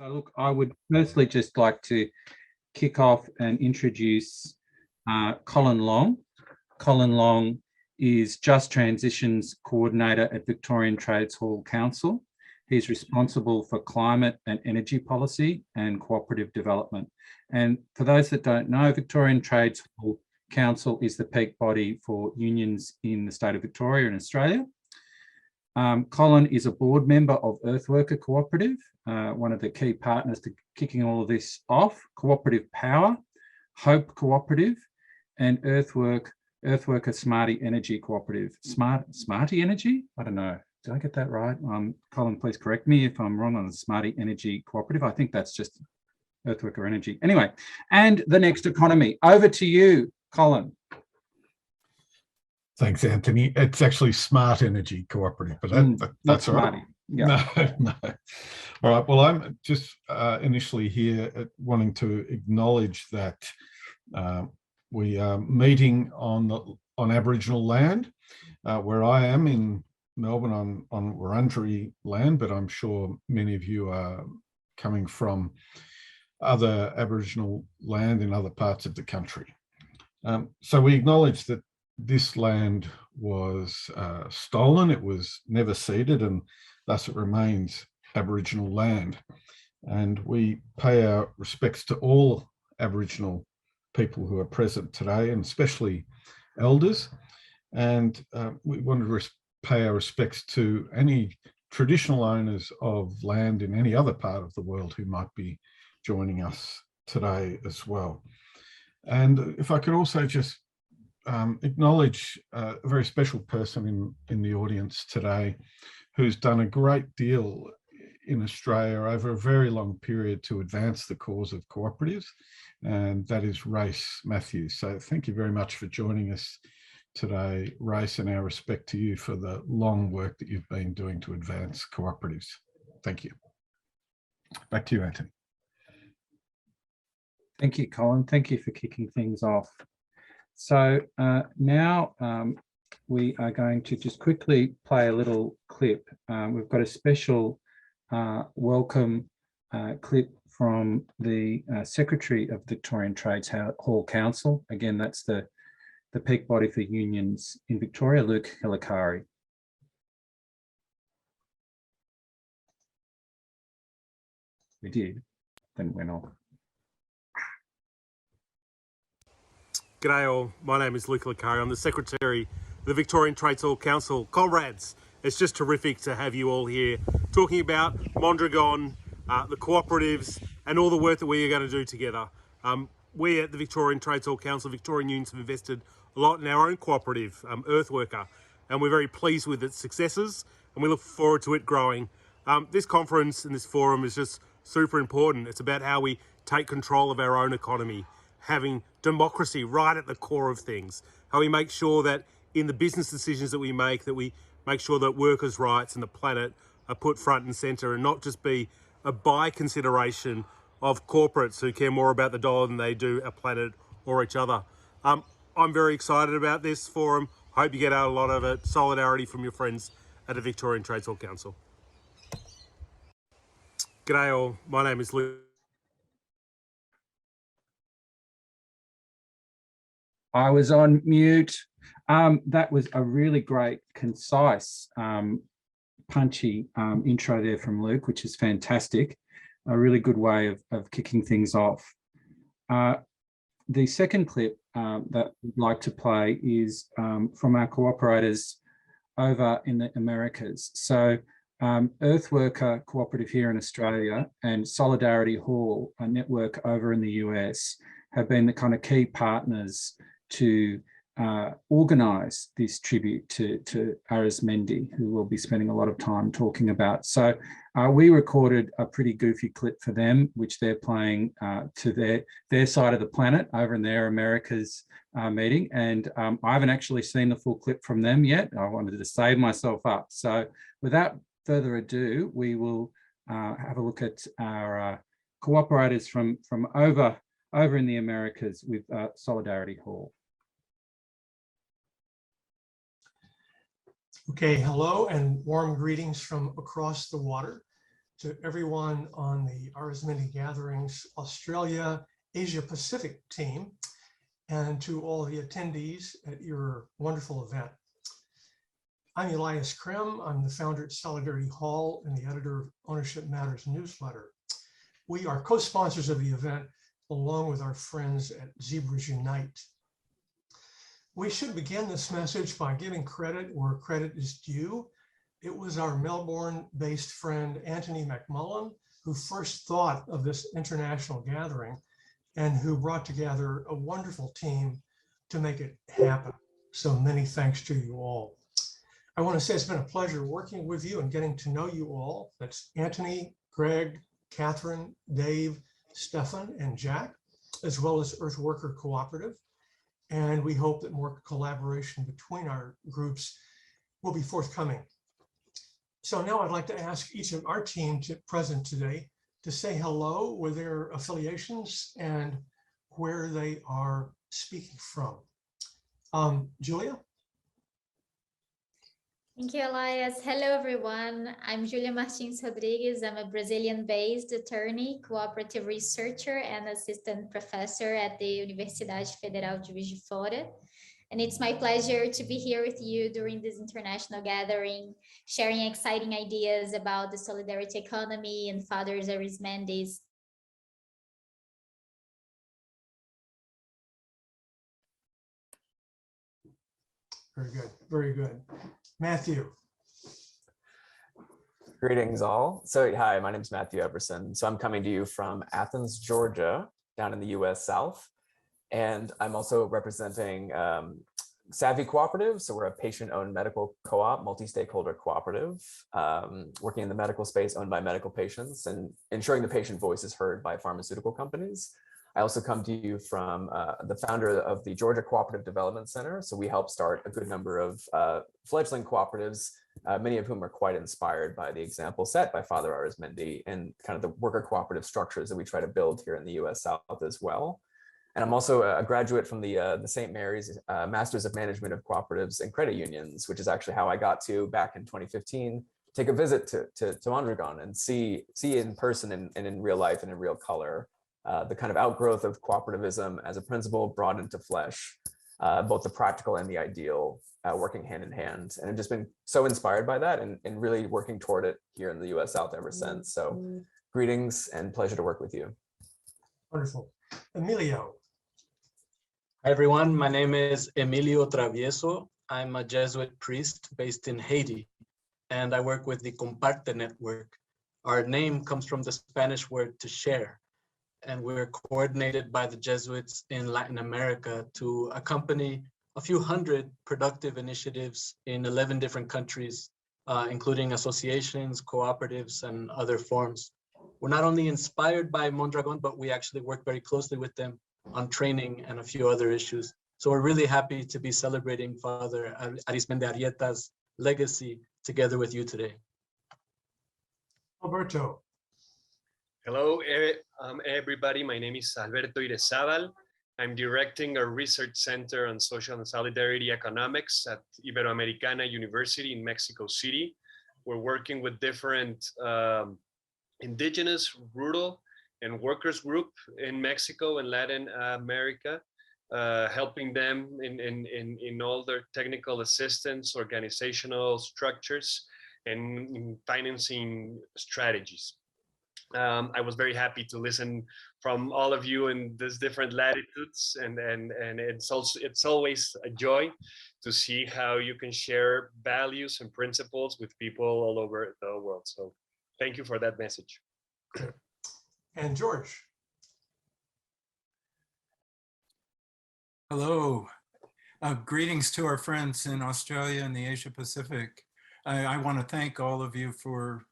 So look, I would firstly just like to kick off and introduce Colin Long. Colin Long is Just Transitions Coordinator at Victorian Trades Hall Council. He's responsible for climate and energy policy and cooperative development. And for those that don't know, Victorian Trades Hall Council is the peak body for unions in the state of Victoria in Australia. Colin is a board member of Earthworker Cooperative, one of the key partners to kicking all of this off, Cooperative Power, Hope Cooperative, and Earthworker Smarty Energy Cooperative. Smarty Energy? I don't know. Did I get that right? Colin, please correct me if I'm wrong on the Smarty Energy Cooperative. I think that's just Earthworker Energy. Anyway, and the Next Economy. Over to you, Colin. Thanks, Anthony. It's actually Smart Energy Cooperative, but that's all right. Yeah. No. All right. Well, I'm just initially here wanting to acknowledge that we are meeting on Aboriginal land, where I am in Melbourne on Wurundjeri land, but I'm sure many of you are coming from other Aboriginal land in other parts of the country. So we acknowledge that this land was stolen, it was never ceded, and thus it remains Aboriginal land. And we pay our respects to all Aboriginal people who are present today, and especially elders. And we want to pay our respects to any traditional owners of land in any other part of the world who might be joining us today as well. And if I could also just acknowledge a very special person in the audience today who's done a great deal in Australia over a very long period to advance the cause of cooperatives, and that is Race Matthews. So thank you very much for joining us today, Race, and our respect to you for the long work that you've been doing to advance cooperatives. Thank you. Back to you, Anthony. Thank you, Colin. Thank you for kicking things off. So now we are going to just quickly play a little clip. We've got a special welcome clip from the Secretary of Victorian Trades Hall Council. Again, that's the peak body for unions in Victoria, Luke Hilikari. We did, then it went off. G'day all, my name is Luke Hilikari. I'm the Secretary of the Victorian Trades Hall Council. Comrades, it's just terrific to have you all here talking about Mondragon, the cooperatives, and all the work that we are going to do together. We at the Victorian Trades Hall Council, Victorian unions, have invested a lot in our own cooperative, Earthworker, and we're very pleased with its successes, and we look forward to it growing. This conference and this forum is just super important. It's about how we take control of our own economy, having democracy right at the core of things, how we make sure that in the business decisions that we make sure that workers' rights and the planet are put front and centre and not just be a by consideration of corporates who care more about the dollar than they do our planet or each other. I'm very excited about this forum. Hope you get out a lot of it. Solidarity from your friends at the Victorian Trades Hall Council. G'day all, my name is Luke. I was on mute. That was a really great, concise, punchy intro there from Luke, which is fantastic. A really good way of kicking things off. The second clip that we'd like to play is from our cooperators over in the Americas. So Earthworker Cooperative here in Australia and Solidarity Hall, a network over in the US, have been the kind of key partners to organise this tribute to Arizmendi, who we'll be spending a lot of time talking about. So we recorded a pretty goofy clip for them, which they're playing to their side of the planet over in their Americas meeting. And I haven't actually seen the full clip from them yet. I wanted to save myself up. So without further ado, we will have a look at our cooperators from over in the Americas with Solidarity Hall. Okay, hello and warm greetings from across the water. to everyone on the Arizmendi Gatherings Australia Asia Pacific team, and to all the attendees at your wonderful event. I'm Elias Krim. I'm the founder at Solidarity Hall and the editor of Ownership Matters newsletter. We are co-sponsors of the event along with our friends at Zebras Unite. We should begin this message by giving credit where credit is due. It was our Melbourne-based friend, Anthony McMullen, who first thought of this international gathering and who brought together a wonderful team to make it happen. So many thanks to you all. I want to say it's been a pleasure working with you and getting to know you all. That's Anthony, Greg, Catherine, Dave, Stefan, and Jack, as well as Earthworker Cooperative. And we hope that more collaboration between our groups will be forthcoming. So now I'd like to ask each of our team present today to say hello with their affiliations and where they are speaking from. Julia? Thank you, Elias. Hello, everyone. I'm Julia Martins Rodrigues. I'm a Brazilian-based attorney, cooperative researcher, and assistant professor at the Universidade Federal de Juiz de Fora. And it's my pleasure to be here with you during this international gathering, sharing exciting ideas about the solidarity economy and Father Arizmendi's. Very good, very good. Matthew. Greetings all. So hi, my name is Matthew Everson. So I'm coming to you from Athens, Georgia, down in the US South. And I'm also representing Savvy Cooperative. So we're a patient-owned medical co-op, multi-stakeholder cooperative, working in the medical space, owned by medical patients and ensuring the patient voice is heard by pharmaceutical companies. I also come to you from the founder of the Georgia Cooperative Development Center. So we help start a good number of fledgling cooperatives, many of whom are quite inspired by the example set by Father Arizmendi and kind of the worker cooperative structures that we try to build here in the US South as well. And I'm also a graduate from the St. Mary's Masters of Management of Cooperatives and Credit Unions, which is actually how I got to, back in 2015, take a visit to Mondragon and see in person and in real life and in real color the kind of outgrowth of cooperativism as a principle brought into flesh, both the practical and the ideal working hand in hand. And I've just been so inspired by that and really working toward it here in the US South ever since. So greetings and pleasure to work with you. Wonderful. Emilio. Hi, everyone. My name is Emilio Travieso. I'm a Jesuit priest based in Haiti, and I work with the Comparte network. Our name comes from the Spanish word to share, and we're coordinated by the Jesuits in Latin America to accompany a few hundred productive initiatives in 11 different countries, including associations, cooperatives, and other forms. We're not only inspired by Mondragon, but we actually work very closely with them on training and a few other issues. So we're really happy to be celebrating Father Arizmendi legacy together with you today. Alberto. Hello, everybody. My name is Alberto Irezabal. I'm directing a research center on social and solidarity economics at Iberoamericana University in Mexico City. We're working with different indigenous, rural, and workers group in Mexico and Latin America, helping them in all their technical assistance, organizational structures, and in financing strategies. I was very happy to listen from all of you in these different latitudes, and it's always a joy to see how you can share values and principles with people all over the world. So thank you for that message. And George. Hello. Greetings to our friends in Australia and the Asia Pacific. I want to thank all of you for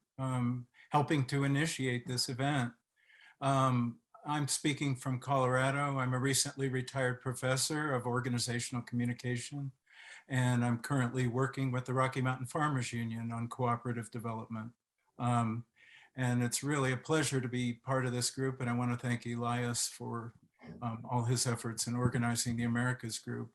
helping to initiate this event. I'm speaking from Colorado. I'm a recently retired professor of organizational communication, and I'm currently working with the Rocky Mountain Farmers Union on cooperative development. And it's really a pleasure to be part of this group. And I want to thank Elias for all his efforts in organizing the Americas group.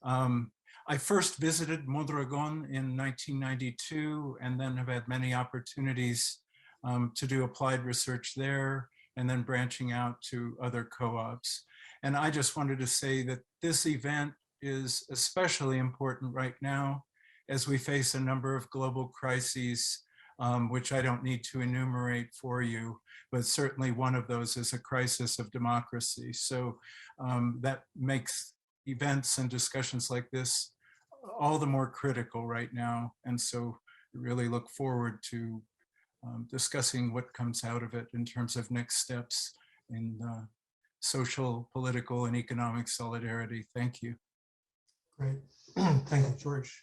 I first visited Mondragon in 1992 and then have had many opportunities to do applied research there, and then branching out to other co-ops. And I just wanted to say that this event is especially important right now as we face a number of global crises, which I don't need to enumerate for you, but certainly one of those is a crisis of democracy. So that makes events and discussions like this all the more critical right now. And so I really look forward to discussing what comes out of it in terms of next steps in social, political, and economic solidarity. Thank you. Great. Thank you, George.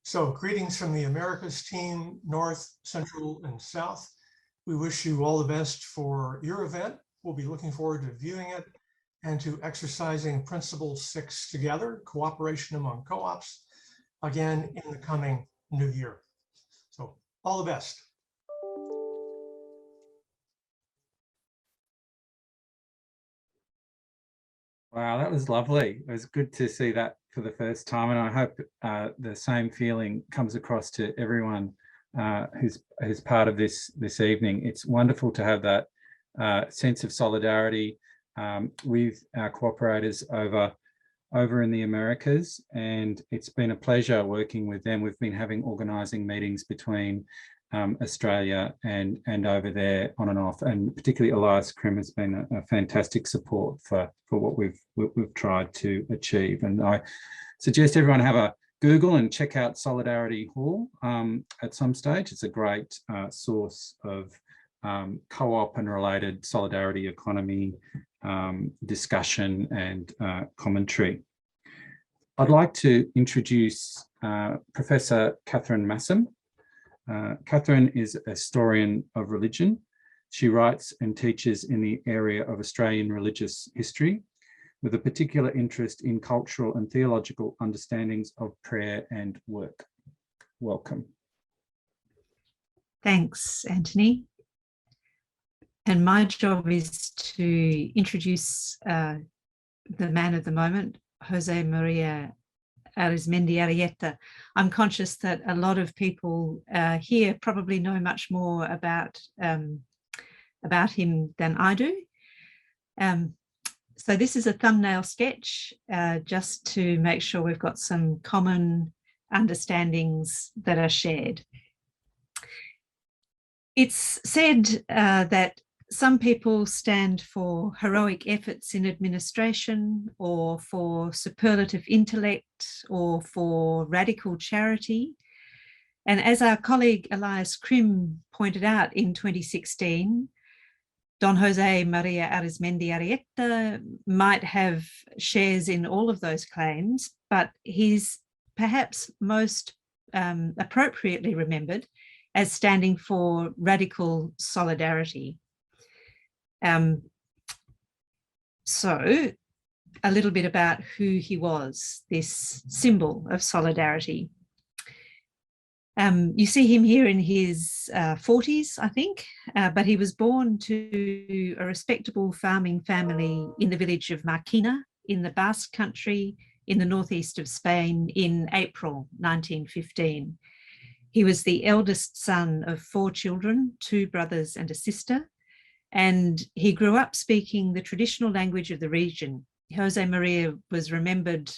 So greetings from the Americas team, North, Central, and South. We wish you all the best for your event. We'll be looking forward to viewing it and to exercising Principle 6 together, cooperation among co-ops, again in the coming new year. So all the best. Wow, that was lovely. It was good to see that for the first time, and I hope the same feeling comes across to everyone who's part of this evening. It's wonderful to have that sense of solidarity with our cooperators over in the Americas, and it's been a pleasure working with them. We've been having organising meetings between Australia and over there on and off, and particularly Elias Krim has been a fantastic support for what we've tried to achieve. And I suggest everyone have a Google and check out Solidarity Hall at some stage. It's a great source of co-op and related solidarity economy discussion and commentary. I'd like to introduce Professor Catherine Massam. Catherine is a historian of religion. She writes and teaches in the area of Australian religious history, with a particular interest in cultural and theological understandings of prayer and work. Welcome. Thanks, Anthony. And my job is to introduce the man of the moment, Jose Maria Arizmendi Arrieta. I'm conscious that a lot of people here probably know much more about him than I do. So this is a thumbnail sketch just to make sure we've got some common understandings that are shared. It's said that some people stand for heroic efforts in administration, or for superlative intellect, or for radical charity. And as our colleague Elias Krim pointed out in 2016, Don Jose Maria Arizmendi Arrieta might have shares in all of those claims, but he's perhaps most appropriately remembered as standing for radical solidarity. So a little bit about who he was, this symbol of solidarity. You see him here in his 40s, I think, but he was born to a respectable farming family in the village of Marquina in the Basque Country in the northeast of Spain in April 1915. He was the eldest son of 4 children, 2 brothers and a sister, and he grew up speaking the traditional language of the region. Jose Maria was remembered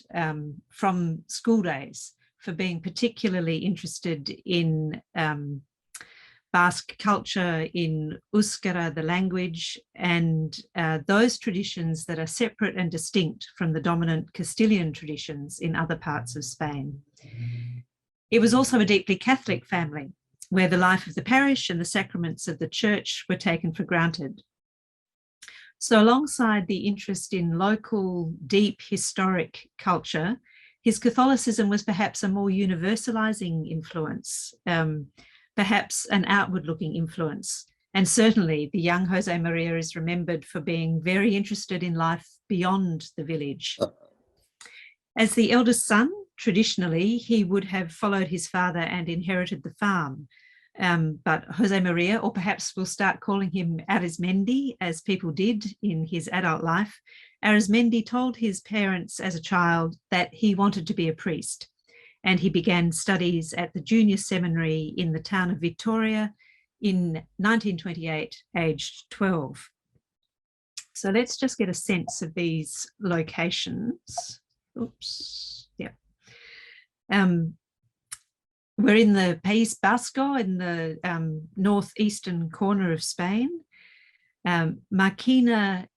from school days for being particularly interested in Basque culture, in Euskara, the language, and those traditions that are separate and distinct from the dominant Castilian traditions in other parts of Spain. It was also a deeply Catholic family, where the life of the parish and the sacraments of the church were taken for granted. So alongside the interest in local, deep, historic culture, his Catholicism was perhaps a more universalizing influence, perhaps an outward-looking influence. And certainly the young Jose Maria is remembered for being very interested in life beyond the village. As the eldest son, traditionally, he would have followed his father and inherited the farm. But Jose Maria, or perhaps we'll start calling him Arizmendi, as people did in his adult life, Arizmendi told his parents as a child that he wanted to be a priest, and he began studies at the junior seminary in the town of Vitoria in 1928, aged 12. So let's just get a sense of these locations. Oops, yeah. We're in the País Vasco in the northeastern corner of Spain. Marquina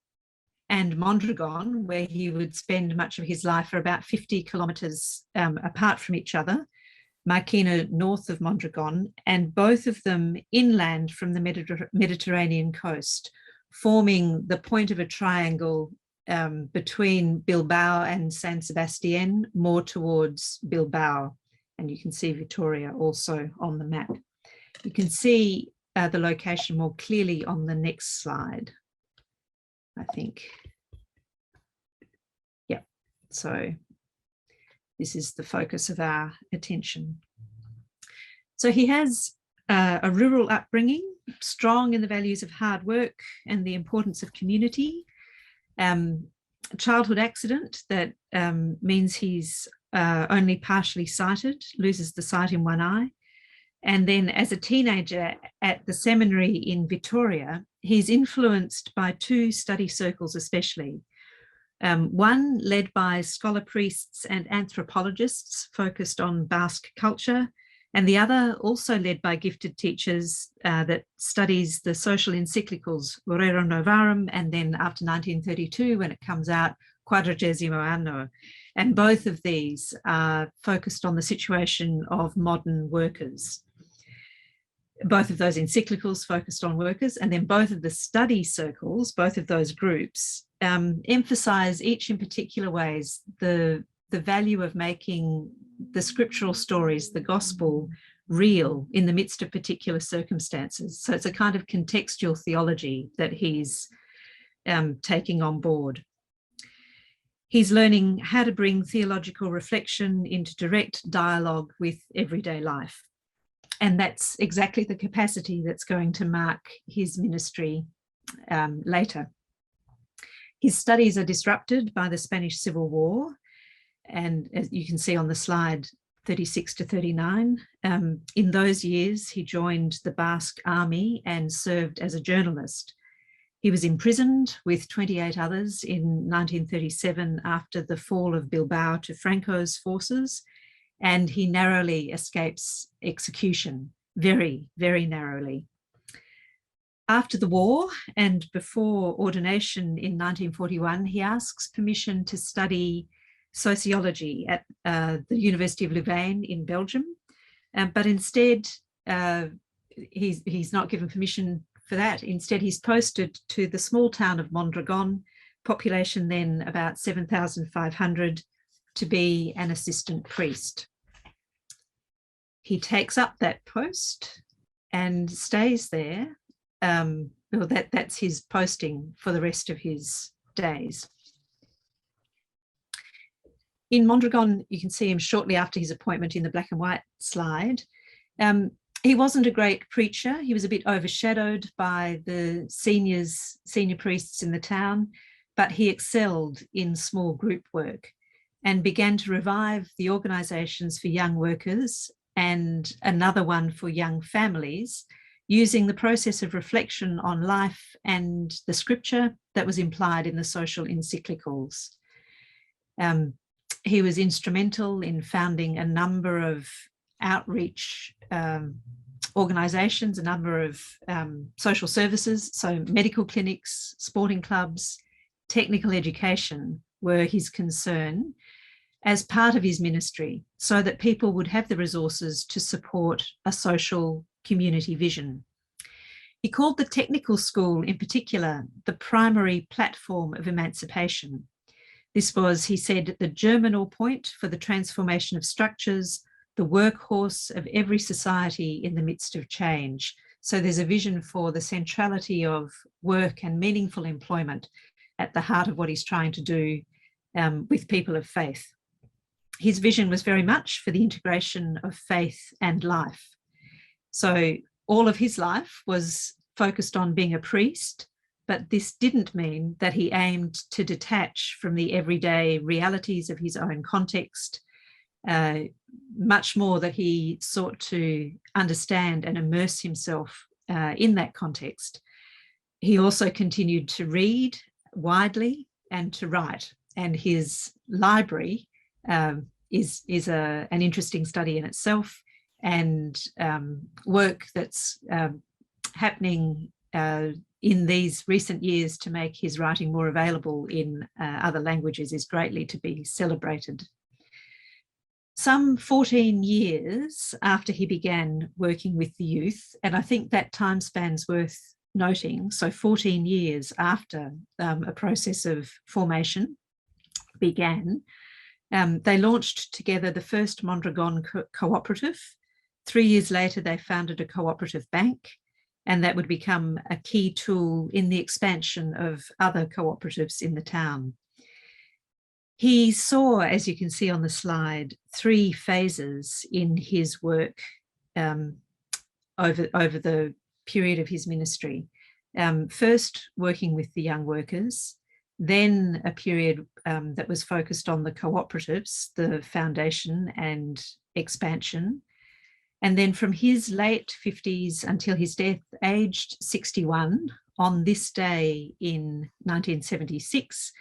and Mondragon, where he would spend much of his life, are about 50 kilometres apart from each other. Marquina north of Mondragon, and both of them inland from the Mediterranean coast, forming the point of a triangle between Bilbao and San Sebastián, more towards Bilbao. And you can see Vitoria also on the map. You can see the location more clearly on the next slide, I think. Yeah, so this is the focus of our attention. So he has a rural upbringing, strong in the values of hard work and the importance of community. Childhood accident that means he's only partially sighted, loses the sight in one eye. And then as a teenager at the seminary in Vitoria, he's influenced by two study circles especially. One led by scholar priests and anthropologists focused on Basque culture, and the other also led by gifted teachers that studies the social encyclicals Rerum Novarum, and then after 1932, when it comes out, Quadragesimo Anno. And both of these are focused on the situation of modern workers. Both of those encyclicals focused on workers, and then both of the study circles, both of those groups, emphasize each in particular ways the value of making the scriptural stories, the gospel, real in the midst of particular circumstances. So it's a kind of contextual theology that he's taking on board. He's learning how to bring theological reflection into direct dialogue with everyday life. And that's exactly the capacity that's going to mark his ministry later. His studies are disrupted by the Spanish Civil War. And as you can see on the slide, 36 to 39, in those years, he joined the Basque army and served as a journalist. He was imprisoned with 28 others in 1937 after the fall of Bilbao to Franco's forces, and he narrowly escapes execution, very, very narrowly. After the war and before ordination in 1941, he asks permission to study sociology at the University of Louvain in Belgium, but instead he's not given permission for that. Instead, he's posted to the small town of Mondragon, population then about 7,500, to be an assistant priest. He takes up that post and stays there. That's his posting for the rest of his days. In Mondragon, you can see him shortly after his appointment in the black and white slide. He wasn't a great preacher. He was a bit overshadowed by the senior priests in the town, but he excelled in small group work and began to revive the organisations for young workers and another one for young families, using the process of reflection on life and the scripture that was implied in the social encyclicals. He was instrumental in founding a number of outreach organisations, a number of social services, so medical clinics, sporting clubs, technical education were his concern as part of his ministry, so that people would have the resources to support a social community vision. He called the technical school in particular the primary platform of emancipation. This was, he said, the germinal point for the transformation of structures, the workhorse of every society in the midst of change. So there's a vision for the centrality of work and meaningful employment at the heart of what he's trying to do with people of faith. His vision was very much for the integration of faith and life. So all of his life was focused on being a priest, but this didn't mean that he aimed to detach from the everyday realities of his own context, much more that he sought to understand and immerse himself in that context. He also continued to read widely and to write, and his library is an interesting study in itself, and work that's happening in these recent years to make his writing more available in other languages is greatly to be celebrated. Some 14 years after he began working with the youth, and I think that time span's worth noting, so 14 years after a process of formation began, they launched together the first Mondragon cooperative. 3 years later, they founded a cooperative bank, and that would become a key tool in the expansion of other cooperatives in the town. He saw, as you can see on the slide, 3 phases in his work over the period of his ministry. First, working with the young workers, then a period that was focused on the cooperatives, the foundation and expansion. And then from his late 50s until his death, aged 61, on this day in 1976,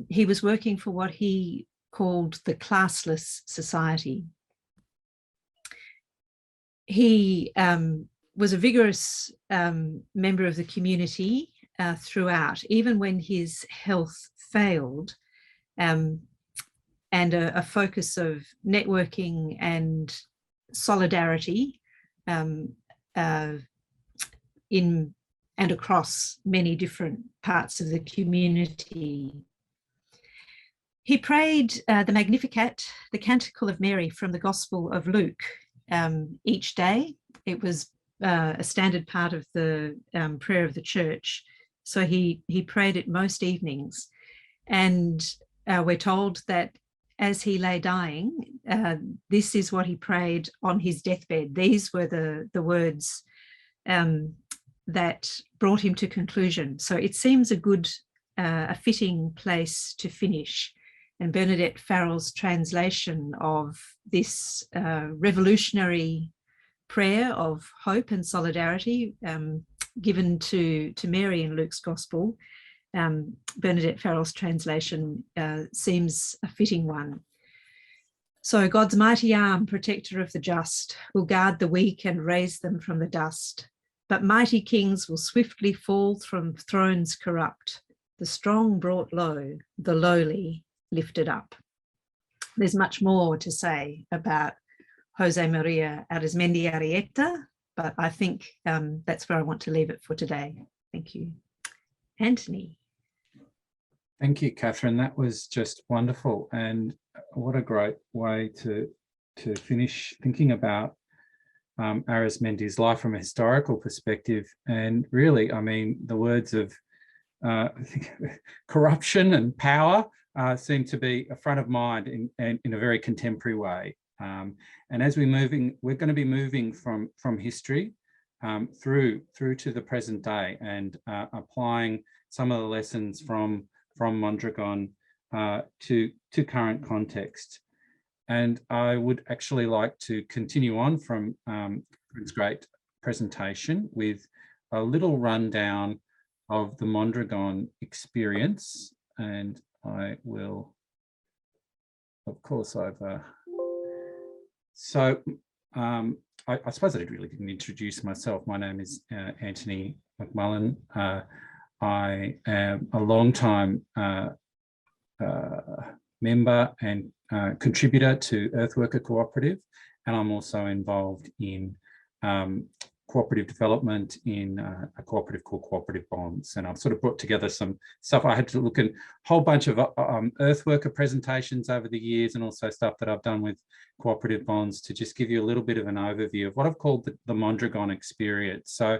he was working for what he called the classless society. He was a vigorous member of the community throughout, even when his health failed, and a focus of networking and solidarity in and across many different parts of the community. He prayed the Magnificat, the Canticle of Mary from the Gospel of Luke, each day. It was a standard part of the prayer of the church. So he prayed it most evenings. And we're told that as he lay dying, this is what he prayed on his deathbed. These were the words that brought him to conclusion. So it seems a fitting place to finish. And Bernadette Farrell's translation of this revolutionary prayer of hope and solidarity given to Mary in Luke's Gospel, Bernadette Farrell's translation seems a fitting one. So God's mighty arm, protector of the just, will guard the weak and raise them from the dust. But mighty kings will swiftly fall from thrones corrupt. The strong brought low, the lowly lifted up. There's much more to say about Jose Maria Arizmendi Arrieta, but I think that's where I want to leave it for today. Thank you. Anthony. Thank you, Catherine. That was just wonderful. And what a great way to finish thinking about Arizmendi's life from a historical perspective. And really, I mean, the words of I think corruption and power seem to be a front of mind in a very contemporary way. And as we're going to be moving from history through to the present day and applying some of the lessons from Mondragon to current context. And I would actually like to continue on from Catherine's great presentation with a little rundown of the Mondragon experience. And I will, of course, I suppose I really didn't introduce myself. My name is Anthony McMullen. I am a long-time member and contributor to Earthworker Cooperative, and I'm also involved in cooperative development in a cooperative called Cooperative Bonds. And I've sort of brought together some stuff. I had to look at a whole bunch of Earthworker presentations over the years, and also stuff that I've done with Cooperative Bonds to just give you a little bit of an overview of what I've called the Mondragon experience. So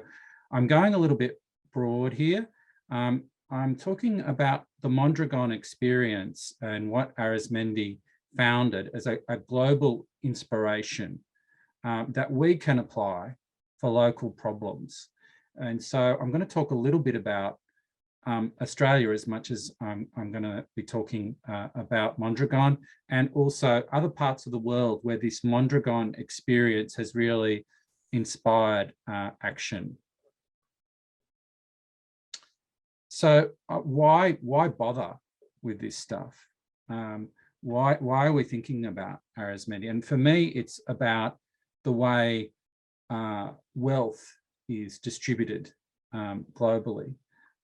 I'm going a little bit broad here. I'm talking about the Mondragon experience and what Arizmendi founded as a global inspiration that we can apply for local problems. And so I'm going to talk a little bit about Australia as much as I'm going to be talking about Mondragon, and also other parts of the world where this Mondragon experience has really inspired action. So why bother with this stuff? Why are we thinking about Arizmendi? And for me, it's about the way wealth is distributed globally.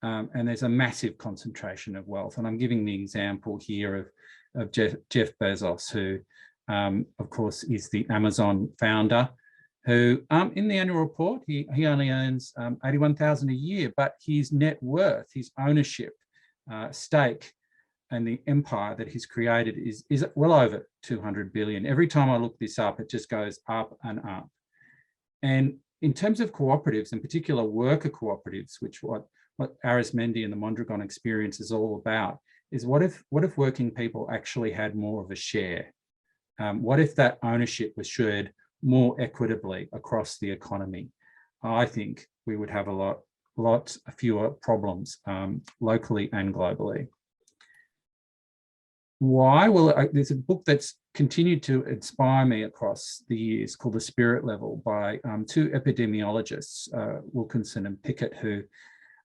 And there's a massive concentration of wealth. And I'm giving the example here of Jeff Bezos, who, of course, is the Amazon founder, who in the annual report, he only earns $81,000 a year, but his net worth, his ownership stake, and the empire that he's created is well over 200 billion. Every time I look this up, it just goes up and up. And in terms of cooperatives, in particular worker cooperatives, which what Arizmendi and the Mondragon experience is all about, is what if working people actually had more of a share? What if that ownership was shared more equitably across the economy? I think we would have a lot fewer problems locally and globally. Why? Well, there's a book that's continued to inspire me across the years called The Spirit Level by two epidemiologists, Wilkinson and Pickett, who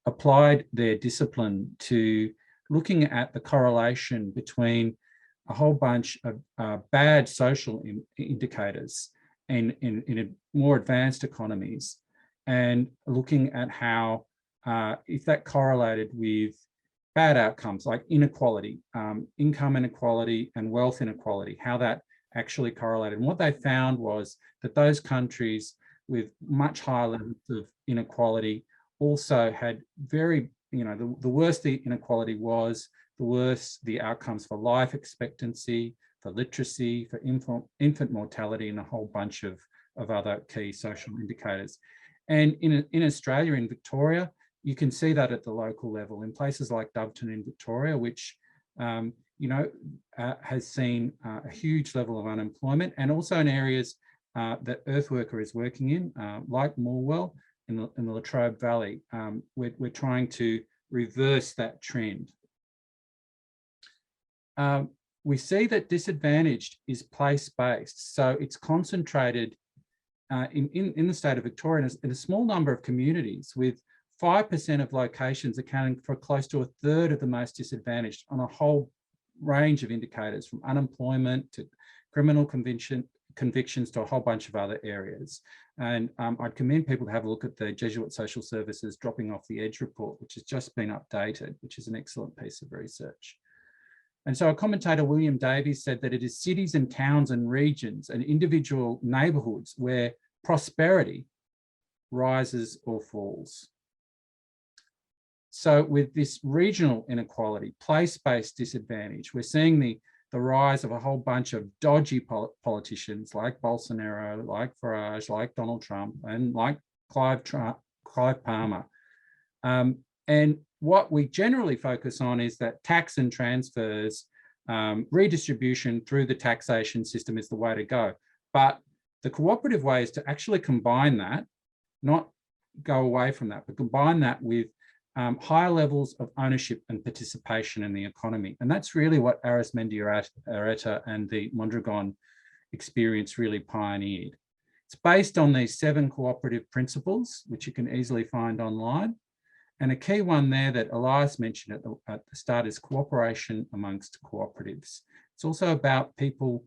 applied their discipline to looking at the correlation between a whole bunch of bad social indicators in more advanced economies, and looking at how if that correlated with bad outcomes like inequality, income inequality and wealth inequality, how that actually correlated. And what they found was that those countries with much higher levels of inequality also had very, the worse the inequality was, the worse the outcomes for life expectancy, for literacy, for infant mortality, and a whole bunch of other key social indicators. And in Australia, in Victoria, you can see that at the local level in places like Doveton in Victoria, which has seen a huge level of unemployment, and also in areas that Earthworker is working in, like Morwell in the Latrobe Valley. We're trying to reverse that trend. We see that disadvantaged is place-based, so it's concentrated in the state of Victoria in a small number of communities, with 5% of locations accounting for close to a third of the most disadvantaged on a whole range of indicators, from unemployment to criminal convictions to a whole bunch of other areas. And I'd commend people to have a look at the Jesuit Social Services Dropping Off the Edge report, which has just been updated, which is an excellent piece of research. And so a commentator, William Davies, said that it is cities and towns and regions and individual neighbourhoods where prosperity rises or falls. So with this regional inequality, place-based disadvantage, we're seeing the rise of a whole bunch of dodgy politicians like Bolsonaro, like Farage, like Donald Trump, and like Clive Palmer. And what we generally focus on is that tax and transfers, redistribution through the taxation system is the way to go. But the cooperative way is to actually combine that, not go away from that, but combine that with higher levels of ownership and participation in the economy. And that's really what Arizmendi and the Mondragon experience really pioneered. It's based on these 7 cooperative principles, which you can easily find online. And a key one there that Elias mentioned at the start is cooperation amongst cooperatives. It's also about people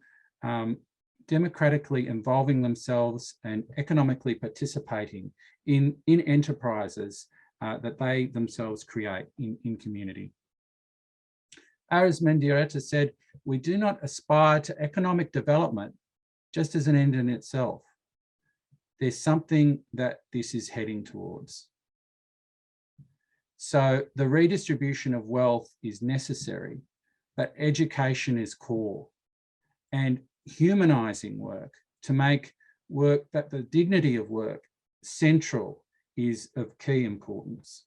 democratically involving themselves and economically participating in enterprises that they themselves create in community. Arizmendi said, "We do not aspire to economic development just as an end in itself. There's something that this is heading towards." So the redistribution of wealth is necessary, but education is core, and humanizing work to make work, that the dignity of work central, is of key importance.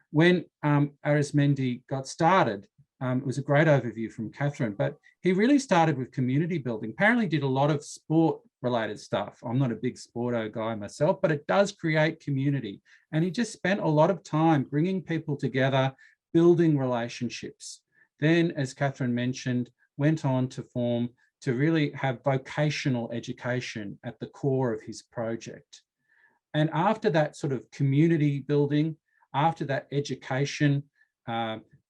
When Arizmendi got started, it was a great overview from Catherine, but he really started with community building. Apparently did a lot of sport related stuff. I'm not a big sporto guy myself, but it does create community. And he just spent a lot of time bringing people together, building relationships. Then, as Catherine mentioned, went on to form to really have vocational education at the core of his project. And after that sort of community building, after that education,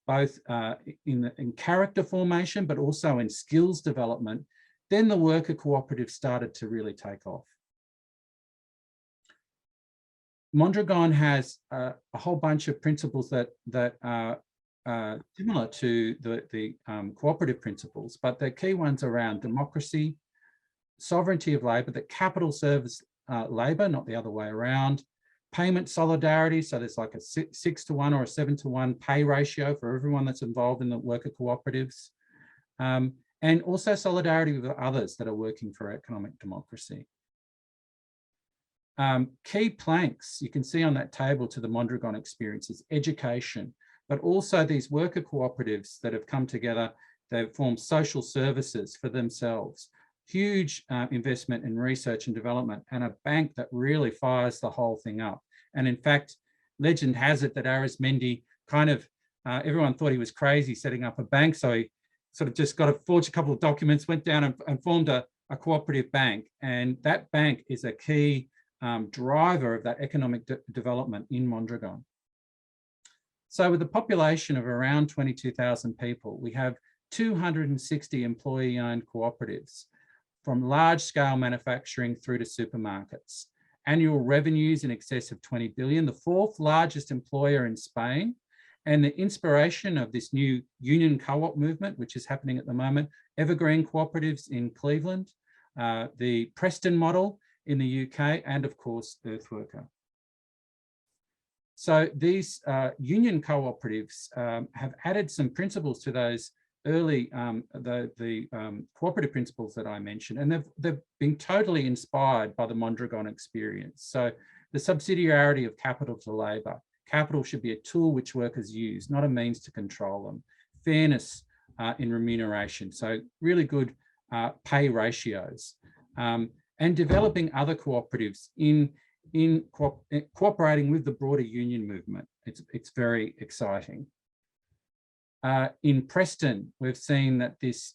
both in character formation, but also in skills development, then the worker cooperative started to really take off. Mondragon has a whole bunch of principles that are similar to the cooperative principles, but the key ones around democracy, sovereignty of labour, that capital serves labour, not the other way around, payment solidarity, so there's like a 6-to-1 or a 7-to-1 pay ratio for everyone that's involved in the worker cooperatives, and also solidarity with others that are working for economic democracy. Key planks you can see on that table to the Mondragon experience is education, but also these worker cooperatives that have come together, they've formed social services for themselves, huge investment in research and development, and a bank that really fires the whole thing up. And in fact, legend has it that Arizmendi kind of, everyone thought he was crazy setting up a bank, so he sort of just got to forge a couple of documents, went down and formed a cooperative bank, and that bank is a key driver of that economic development in Mondragon. So with a population of around 22,000 people, we have 260 employee-owned cooperatives, from large-scale manufacturing through to supermarkets. Annual revenues in excess of 20 billion, the fourth largest employer in Spain, and the inspiration of this new union co-op movement, which is happening at the moment, evergreen cooperatives in Cleveland, the Preston model in the UK, and of course, Earthworker. So these union cooperatives have added some principles to those early, cooperative principles that I mentioned, and they've been totally inspired by the Mondragon experience. So the subsidiarity of capital to labour. Capital should be a tool which workers use, not a means to control them. Fairness in remuneration, so really good pay ratios. And developing other cooperatives in cooperating with the broader union movement. It's very exciting. In Preston, we've seen that this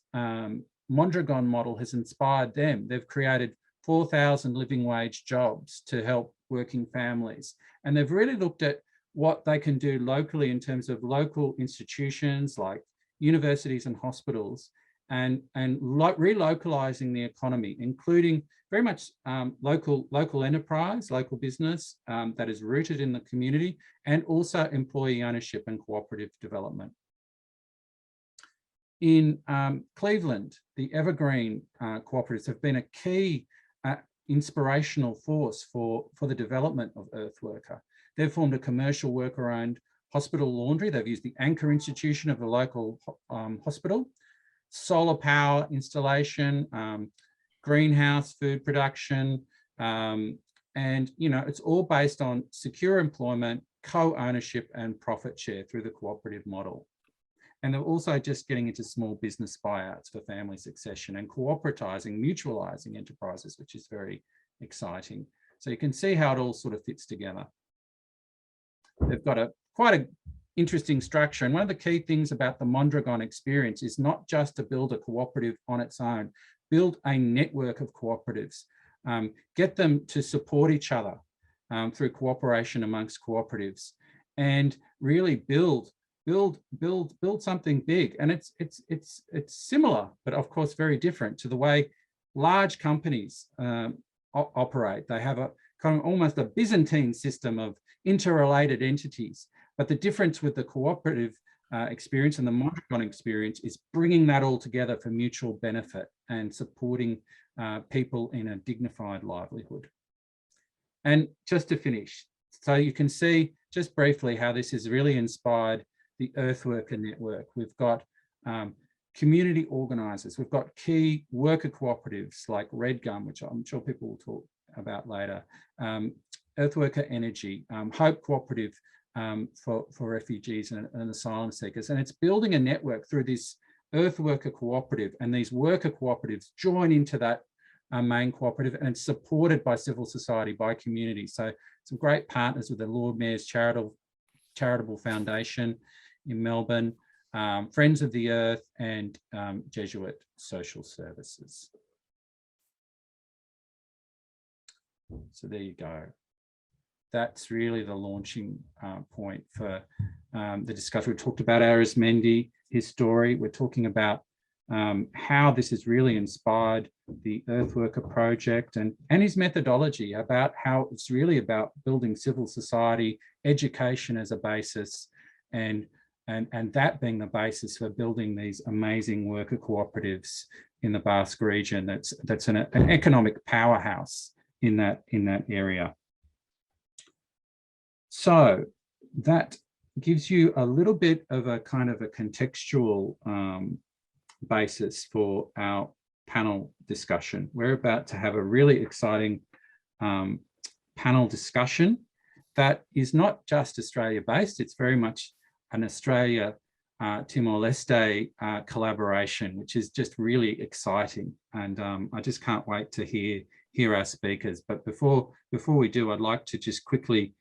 Mondragon model has inspired them. They've created 4,000 living wage jobs to help working families. And they've really looked at what they can do locally in terms of local institutions like universities and hospitals, and relocalizing the economy, including very much local enterprise, local business that is rooted in the community, and also employee ownership and cooperative development. In Cleveland, the evergreen cooperatives have been a key inspirational force for the development of Earthworker. They've formed a commercial worker-owned hospital laundry. They've used the anchor institution of the local hospital, solar power installation, greenhouse food production, and it's all based on secure employment, co-ownership and profit share through the cooperative model. And they're also just getting into small business buyouts for family succession and cooperatising, mutualising enterprises, which is very exciting. So you can see how it all sort of fits together. They've got quite an interesting structure. And one of the key things about the Mondragon experience is not just to build a cooperative on its own, build a network of cooperatives, get them to support each other through cooperation amongst cooperatives, and really build something big. And it's similar, but of course very different to the way large companies operate. They have a kind of almost a Byzantine system of interrelated entities. But the difference with the cooperative experience and the Mondragon experience is bringing that all together for mutual benefit and supporting people in a dignified livelihood. And just to finish, so you can see just briefly how this has really inspired the Earthworker network. We've got community organisers, we've got key worker cooperatives like Red Gum, which I'm sure people will talk about later, Earthworker Energy, Hope Cooperative for refugees and asylum seekers. And it's building a network through this Earthworker cooperative, and these worker cooperatives join into that main cooperative, and it's supported by civil society, by community. So some great partners with the Lord Mayor's Charitable Foundation in Melbourne, Friends of the Earth, and Jesuit social services. So there you go. That's really the launching point for the discussion. We talked about Arizmendi, his story. We're talking about how this has really inspired the Earthworker project and his methodology, about how it's really about building civil society, education as a basis, and that being the basis for building these amazing worker cooperatives in the Basque region. That's an economic powerhouse in that area. So that gives you a little bit of a kind of a contextual basis for our panel discussion. We're about to have a really exciting panel discussion that is not just Australia-based, it's very much an Australia Timor-Leste collaboration, which is just really exciting. And I just can't wait to hear our speakers. But before we do, I'd like to just quickly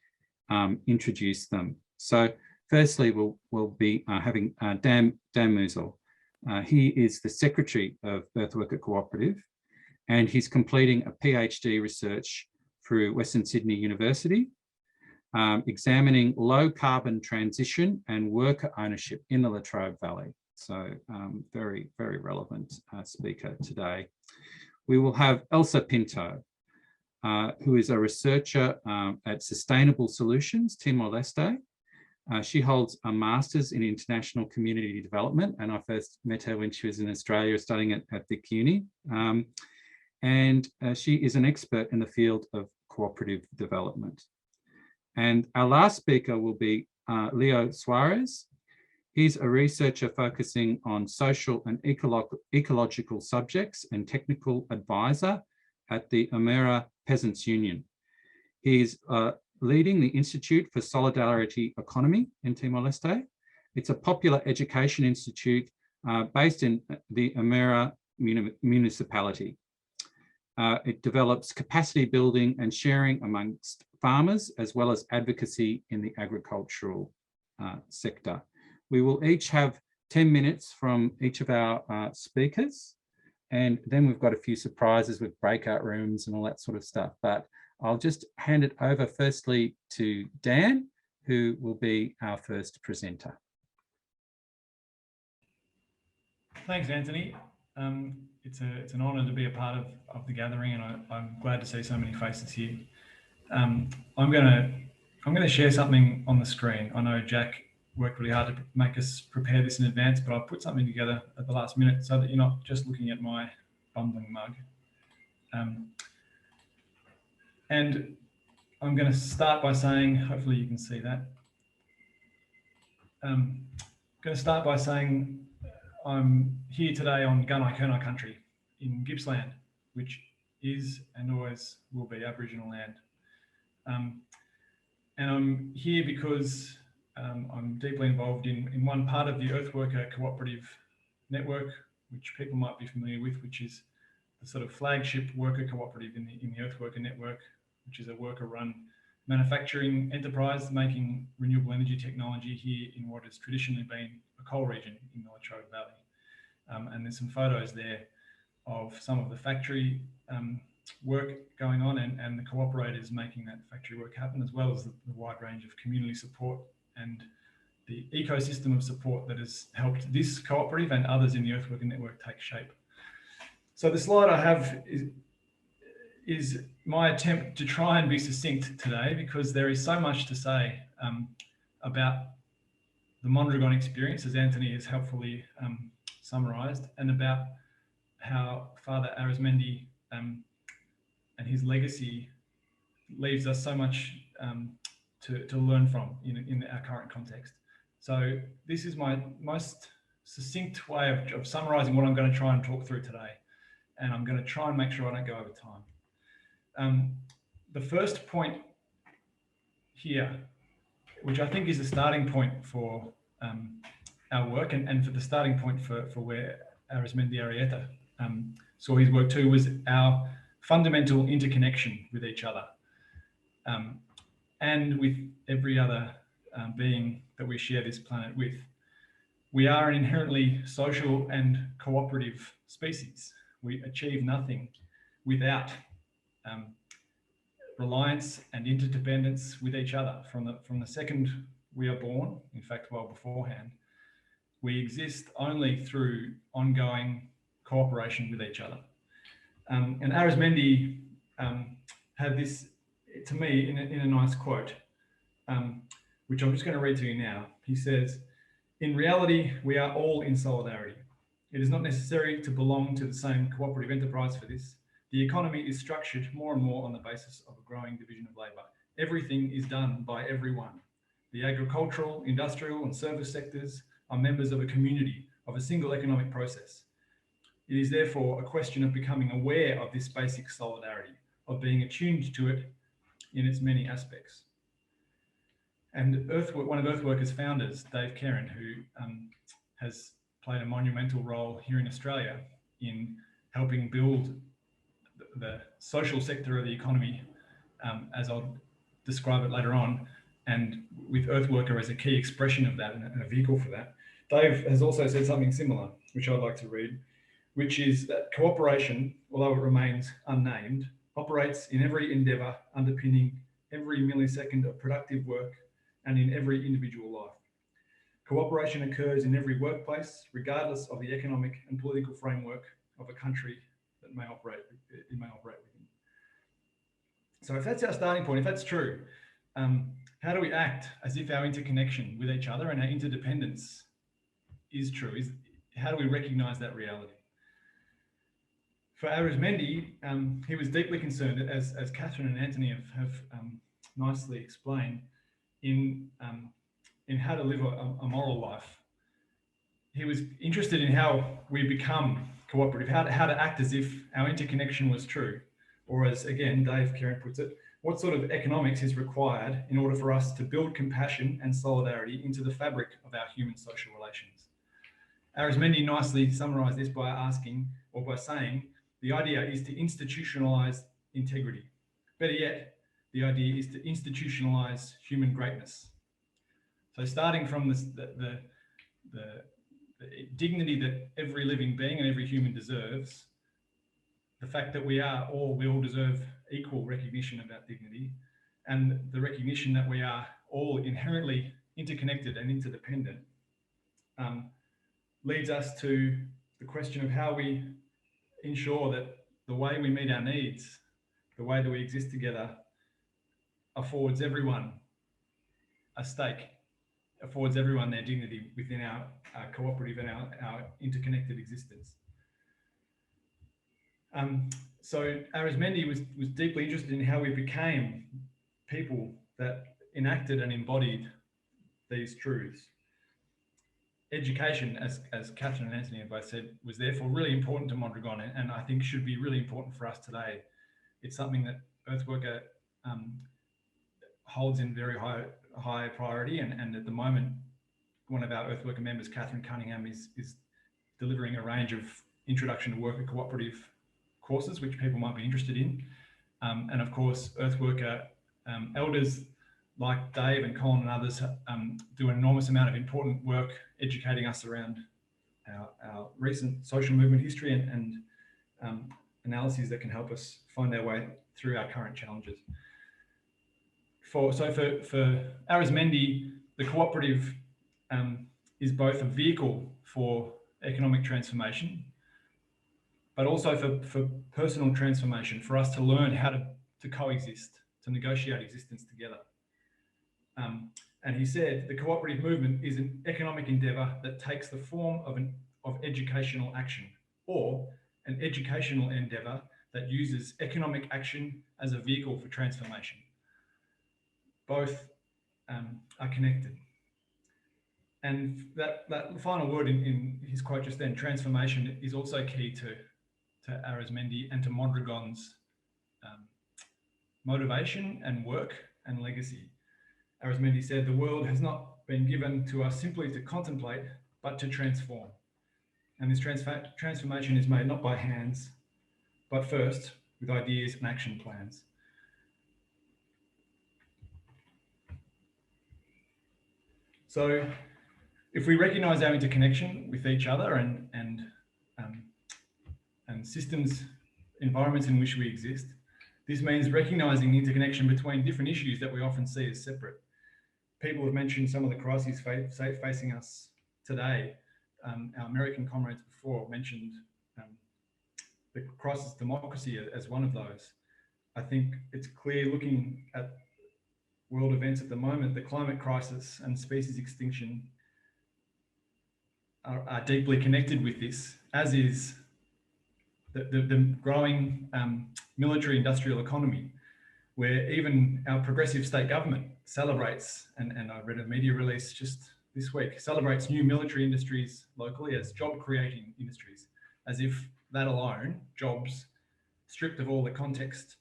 introduce them. So firstly, we'll be having Dan Musil. He is the Secretary of Earthworker Cooperative, and he's completing a PhD research through Western Sydney University, examining low carbon transition and worker ownership in the Latrobe Valley. So very, very relevant speaker today. We will have Elsa Pinto, who is a researcher at Sustainable Solutions, Timor-Leste. She holds a master's in international community development, and I first met her when she was in Australia studying at Vic Uni. And she is an expert in the field of cooperative development. And our last speaker will be Leo Suarez. He's a researcher focusing on social and ecological subjects and technical advisor at the Amera Peasants Union. He's leading the Institute for Solidarity Economy in Timor-Leste. It's a popular education institute based in the Amera municipality. It develops capacity building and sharing amongst farmers, as well as advocacy in the agricultural sector. We will each have 10 minutes from each of our speakers, and then we've got a few surprises with breakout rooms and all that sort of stuff. But I'll just hand it over firstly to Dan, who will be our first presenter. Thanks, Anthony. It's an honour to be a part of the gathering, and I'm glad to see so many faces here. I'm going to share something on the screen. I know Jack worked really hard to make us prepare this in advance, but I've put something together at the last minute so that you're not just looking at my bumbling mug. And I'm going to start by saying, hopefully you can see that. I'm going to start by saying I'm here today on Gunai-Kurnai country in Gippsland, which is and always will be Aboriginal land. And I'm here because I'm deeply involved in one part of the Earthworker Cooperative Network, which people might be familiar with, which is the sort of flagship worker cooperative in the Earthworker Network, which is a worker-run manufacturing enterprise making renewable energy technology here in what has traditionally been a coal region in the Latrobe Valley. And there's some photos there of some of the factory work going on and the cooperators making that factory work happen, as well as the wide range of community support and the ecosystem of support that has helped this cooperative and others in the Earthworker Network take shape. So the slide I have is my attempt to try and be succinct today, because there is so much to say about the Mondragon experience, as Anthony has helpfully summarised, and about how Father Arizmendi and his legacy leaves us so much to learn from in our current context. So this is my most succinct way of summarising what I'm going to try and talk through today. And I'm going to try and make sure I don't go over time. The first point here, which I think is the starting point for our work and for the starting point for where Arizmendi Arieta saw his work too, was our fundamental interconnection with each other and with every other being that we share this planet with. We are an inherently social and cooperative species. We achieve nothing without reliance and interdependence with each other. From the second we are born, in fact, well beforehand, we exist only through ongoing cooperation with each other. And Arizmendi had this, to me, in a nice quote, which I'm just going to read to you now. He says, "In reality, we are all in solidarity. It is not necessary to belong to the same cooperative enterprise for this. The economy is structured more and more on the basis of a growing division of labour. Everything is done by everyone. The agricultural, industrial and service sectors are members of a community, of a single economic process. It is therefore a question of becoming aware of this basic solidarity, of being attuned to it in its many aspects." And one of Earthworkers' founders, Dave Kerrin, who has played a monumental role here in Australia in helping build the social sector of the economy, as I'll describe it later on, and with Earthworker as a key expression of that and a vehicle for that. Dave has also said something similar, which I'd like to read, which is that cooperation, although it remains unnamed, operates in every endeavour underpinning every millisecond of productive work and in every individual life. Cooperation occurs in every workplace, regardless of the economic and political framework of a country that it may operate within. So if that's our starting point, if that's true, how do we act as if our interconnection with each other and our interdependence is true? How do we recognise that reality? For Arizmendi, he was deeply concerned, as Catherine and Anthony have nicely explained, in how to live a moral life. He was interested in how we become cooperative, how to act as if our interconnection was true, or as, again, Dave Kerrin puts it, what sort of economics is required in order for us to build compassion and solidarity into the fabric of our human social relations. Arizmendi nicely summarised this by asking, or by saying, the idea is to institutionalise integrity. Better yet, the idea is to institutionalise human greatness. So starting from the dignity that every living being and every human deserves, the fact that we all deserve equal recognition of that dignity, and the recognition that we are all inherently interconnected and interdependent, leads us to the question of how we ensure that the way we meet our needs, the way that we exist together, affords everyone a stake, affords everyone their dignity within our cooperative and our interconnected existence. So Arizmendi was deeply interested in how we became people that enacted and embodied these truths. Education, as Catherine and Anthony have both said, was therefore really important to Mondragon, and I think should be really important for us today. It's something that Earthworker holds in very high priority, and at the moment, one of our Earthworker members, Catherine Cunningham, is delivering a range of introduction to worker cooperative courses, which people might be interested in. And of course, Earthworker elders like Dave and Colin and others do an enormous amount of important work educating us around our recent social movement history and analyses that can help us find our way through our current challenges. For Arizmendi, the cooperative is both a vehicle for economic transformation, but also for personal transformation, for us to learn how to coexist, to negotiate existence together. And he said, the cooperative movement is an economic endeavour that takes the form of educational action, or an educational endeavour that uses economic action as a vehicle for transformation. Both are connected. And that final word in his quote just then, transformation, is also key to Arizmendi and to Mondragon's motivation and work and legacy. Arizmendi said, the world has not been given to us simply to contemplate, but to transform. And this transformation is made not by hands, but first with ideas and action plans. So if we recognise our interconnection with each other and systems, environments in which we exist, this means recognising the interconnection between different issues that we often see as separate. People have mentioned some of the crises facing us today. Our American comrades before mentioned the crisis of democracy as one of those. I think it's clear looking at world events at the moment, the climate crisis and species extinction are deeply connected with this, as is the growing military industrial economy, where even our progressive state government celebrates, and I read a media release just this week, celebrates new military industries locally as job creating industries, as if that alone, jobs, stripped of all the context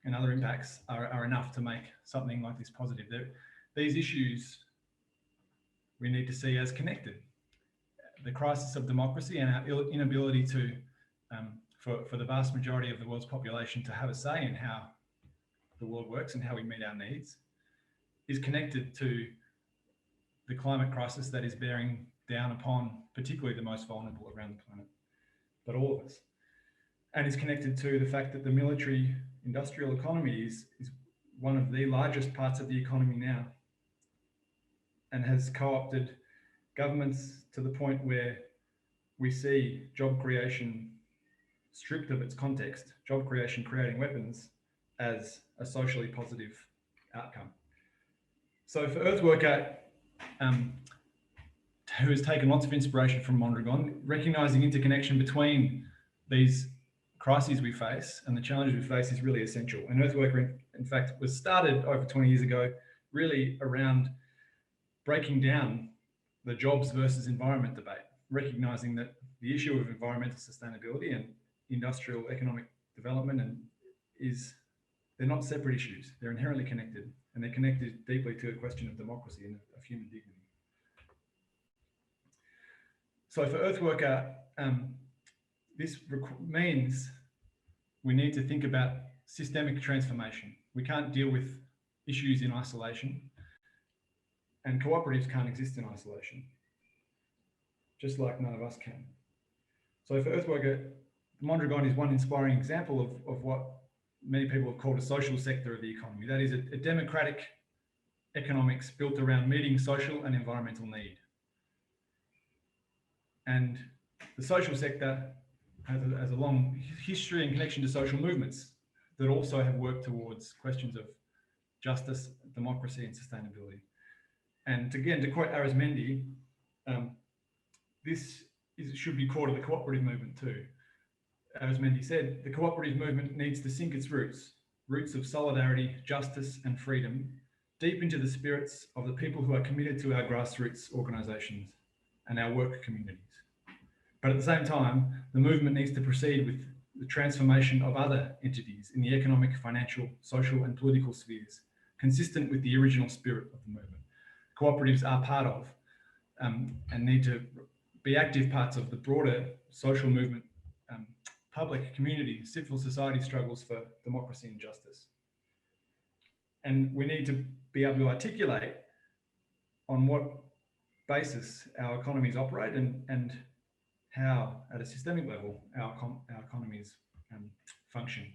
and other impacts, are enough to make something like this positive. These issues we need to see as connected. The crisis of democracy and our inability to, for the vast majority of the world's population to have a say in how the world works and how we meet our needs is connected to the climate crisis that is bearing down upon particularly the most vulnerable around the planet, but all of us. And is connected to the fact that the military industrial economy is one of the largest parts of the economy now, and has co-opted governments to the point where we see job creation stripped of its context, job creation creating weapons, as a socially positive outcome. So for Earthworker, who has taken lots of inspiration from Mondragon, recognising interconnection between these crises we face and the challenges we face is really essential. And Earthworker, in fact, was started over 20 years ago, really around breaking down the jobs versus environment debate, recognising that the issue of environmental sustainability and industrial economic development they're not separate issues. They're inherently connected, and they're connected deeply to a question of democracy and of human dignity. So for Earthworker, this means we need to think about systemic transformation. We can't deal with issues in isolation, and cooperatives can't exist in isolation, just like none of us can. So for Earthworker, Mondragon is one inspiring example of what many people have called a social sector of the economy. That is a democratic economics built around meeting social and environmental need. And the social sector has a long history and connection to social movements that also have worked towards questions of justice, democracy, and sustainability. And again, to quote Arizmendi, this should be core to the cooperative movement too. Arizmendi said, the cooperative movement needs to sink its roots of solidarity, justice, and freedom, deep into the spirits of the people who are committed to our grassroots organisations and our work communities. But at the same time, the movement needs to proceed with the transformation of other entities in the economic, financial, social, and political spheres, consistent with the original spirit of the movement. Cooperatives are part of and need to be active parts of the broader social movement, public, community, civil society struggles for democracy and justice. And we need to be able to articulate on what basis our economies operate and how, at a systemic level, our economies function.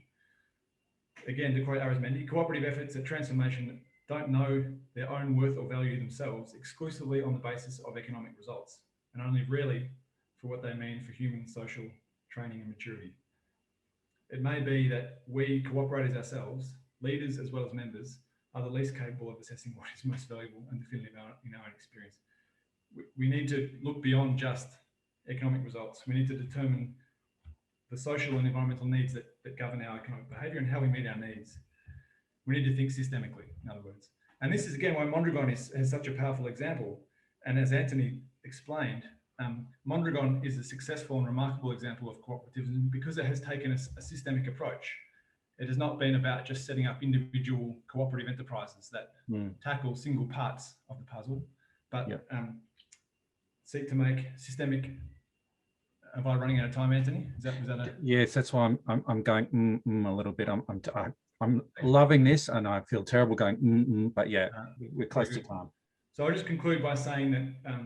Again, to quote Arizmendi, cooperative efforts at transformation don't know their own worth or value themselves exclusively on the basis of economic results, and only rarely for what they mean for human social training and maturity. It may be that we cooperators ourselves, leaders as well as members, are the least capable of assessing what is most valuable and definitive in our own experience. We need to look beyond just economic results. We need to determine the social and environmental needs that govern our economic behaviour and how we meet our needs. We need to think systemically, in other words. And this is again why Mondragon has such a powerful example. And as Anthony explained, Mondragon is a successful and remarkable example of cooperativism because it has taken a systemic approach. It has not been about just setting up individual cooperative enterprises that tackle single parts of the puzzle, but seek to make systemic. Am I running out of time, Anthony? Was that a... Yes, that's why I'm going a little bit. I'm loving this, and I feel terrible going but yeah, we're close to time. So I'll just conclude by saying that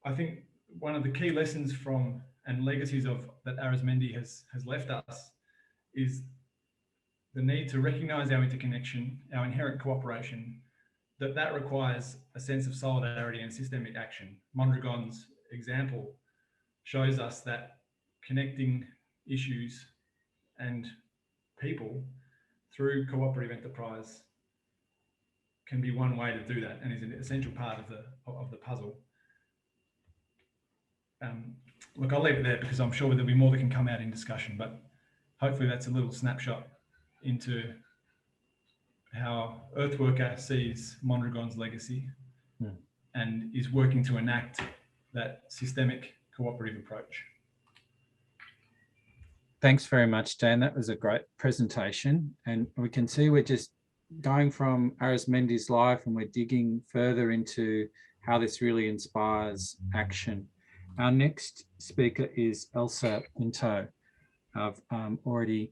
I think one of the key lessons from and legacies of that Arizmendi has left us is the need to recognise our interconnection, our inherent cooperation, that requires a sense of solidarity and systemic action. Mondragon's example shows us that connecting issues and people through cooperative enterprise can be one way to do that, and is an essential part of the puzzle. Look, I'll leave it there because I'm sure there'll be more that can come out in discussion, but hopefully that's a little snapshot into how Earthworker sees Mondragon's legacy and is working to enact that systemic cooperative approach. Thanks very much, Dan. That was a great presentation. And we can see we're just going from Arizmendi's life and we're digging further into how this really inspires action. Our next speaker is Elsa Pinto. I've already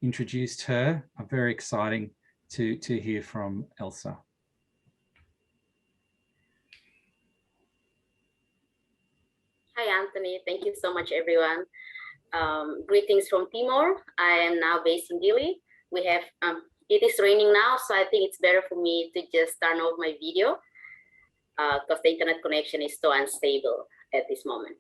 introduced her. Very exciting to hear from Elsa. Hi, Anthony. Thank you so much, everyone. Greetings from Timor. I am now based in Dili. We have, it is raining now, so I think it's better for me to just turn off my video because the internet connection is so unstable at this moment.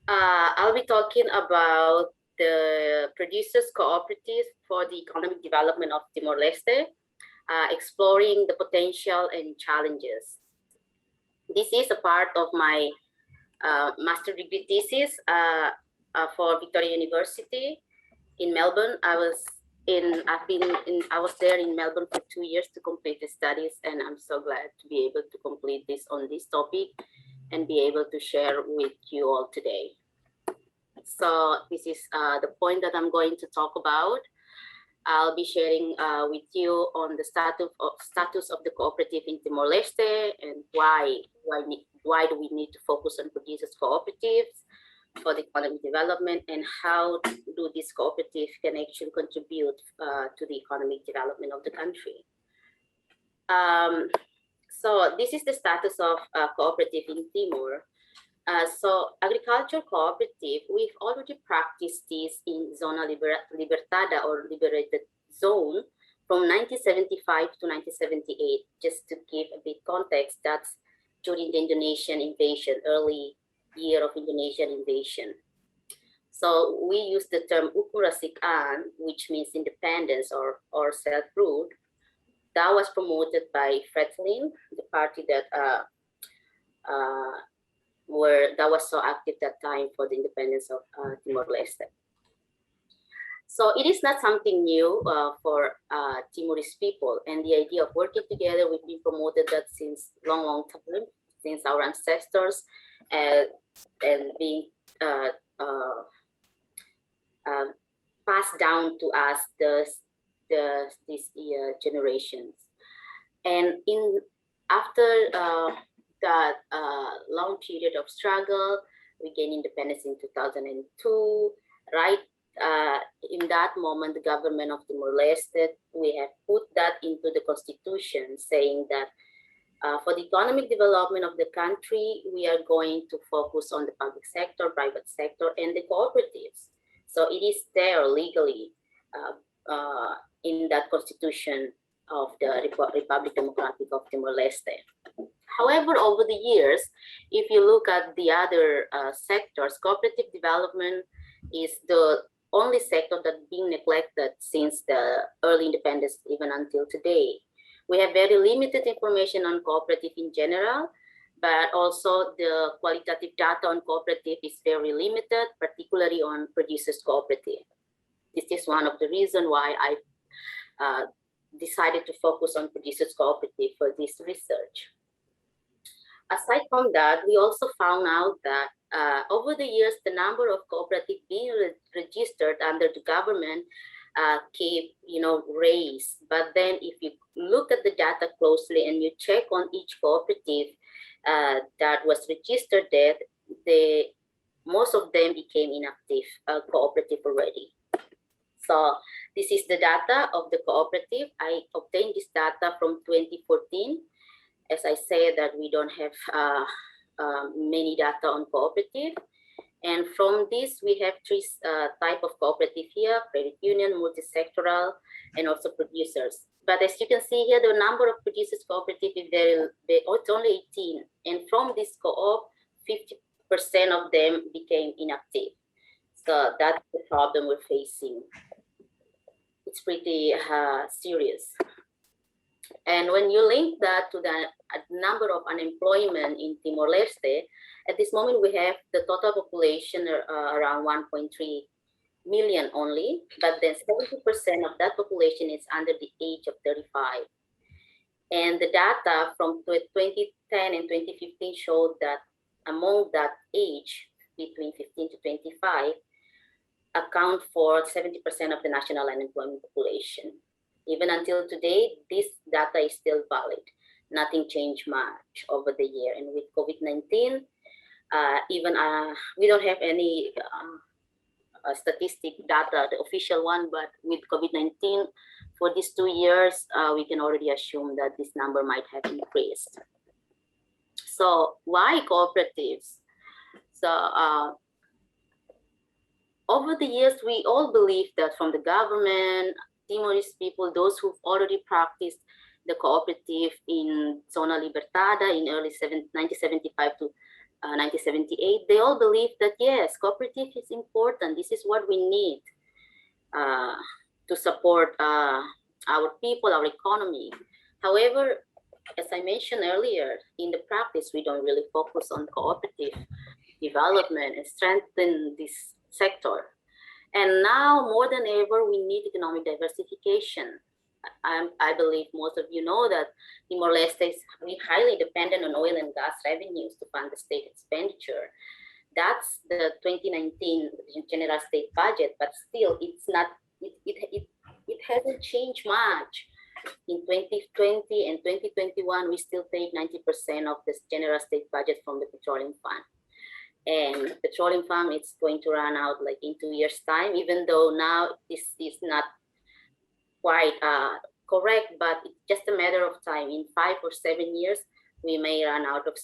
I'll be talking about the producers cooperative for the economic development of Timor-Leste, exploring the potential and challenges. This is a part of my master degree thesis for Victoria University in Melbourne. I was there in Melbourne for 2 years to complete the studies, and I'm so glad to be able to complete this on this topic and be able to share with you all today. So this is the point that I'm going to talk about. I'll be sharing with you on the status of the cooperative in Timor-Leste and why do we need to focus on producers cooperatives for the economic development, and how do these cooperative can actually contribute to the economic development of the country. So this is the status of cooperative in Timor. So agriculture cooperative, we've already practiced this in Zona Libertada or Liberated Zone from 1975 to 1978. Just to give a bit context, that's during the Indonesian invasion, early year of Indonesian invasion. So we use the term Ukurasikan, which means independence or self-rule. That was promoted by Fretilin, the party that was so active that time for the independence of Timor-Leste. So it is not something new for Timorese people, and the idea of working together, we've been promoted that since long time, since our ancestors, and being passed down to us these generations. And after that long period of struggle, we gained independence in 2002, right? In that moment, the government of Timor-Leste, we have put that into the constitution, saying that for the economic development of the country, we are going to focus on the public sector, private sector, and the cooperatives. So it is there legally in that constitution of the Republic Democratic of Timor-Leste. However, over the years, if you look at the other sectors, cooperative development is the only sector that's being neglected since the early independence, even until today. We have very limited information on cooperative in general, but also the qualitative data on cooperative is very limited, particularly on producers cooperative. This is one of the reasons why I decided to focus on producers cooperative for this research. Aside from that, we also found out that over the years, the number of cooperatives being registered under the government keep raised. But then if you look at the data closely and you check on each cooperative that was registered there, most of them became inactive cooperative already. So this is the data of the cooperative. I obtained this data from 2014. As I said, that we don't have many data on cooperative. And from this, we have three type of cooperative here: credit union, multi-sectoral, and also producers. But as you can see here, the number of producers cooperative is it's only 18. And from this co-op, 50% of them became inactive. So that's the problem we're facing. It's pretty serious. And when you link that to the number of unemployment in Timor-Leste, at this moment we have the total population around 1.3 million only, but then 70% of that population is under the age of 35. And the data from 2010 and 2015 showed that among that age, between 15 to 25, account for 70% of the national unemployment population. Even until today, this data is still valid. Nothing changed much over the year. And with COVID-19, we don't have any statistic data, the official one, but with COVID-19, for these 2 years, we can already assume that this number might have increased. So why cooperatives? So over the years, we all believe that from the government, Timorese people, those who've already practiced the cooperative in Zona Libertada in early 1975 to 1978, they all believe that yes, cooperative is important. This is what we need to support our people, our economy. However, as I mentioned earlier, in the practice, we don't really focus on cooperative development and strengthen this sector. And now more than ever, we need economic diversification. I believe most of you know that Timor-Leste is highly dependent on oil and gas revenues to fund the state expenditure. That's the 2019 general state budget, but still it's not, it hasn't changed much. In 2020 and 2021, we still take 90% of the general state budget from the petroleum fund. And petroleum fund, it's going to run out like in 2 years' time, even though now this is not quite correct, but it's just a matter of time. In 5 or 7 years, we may run out of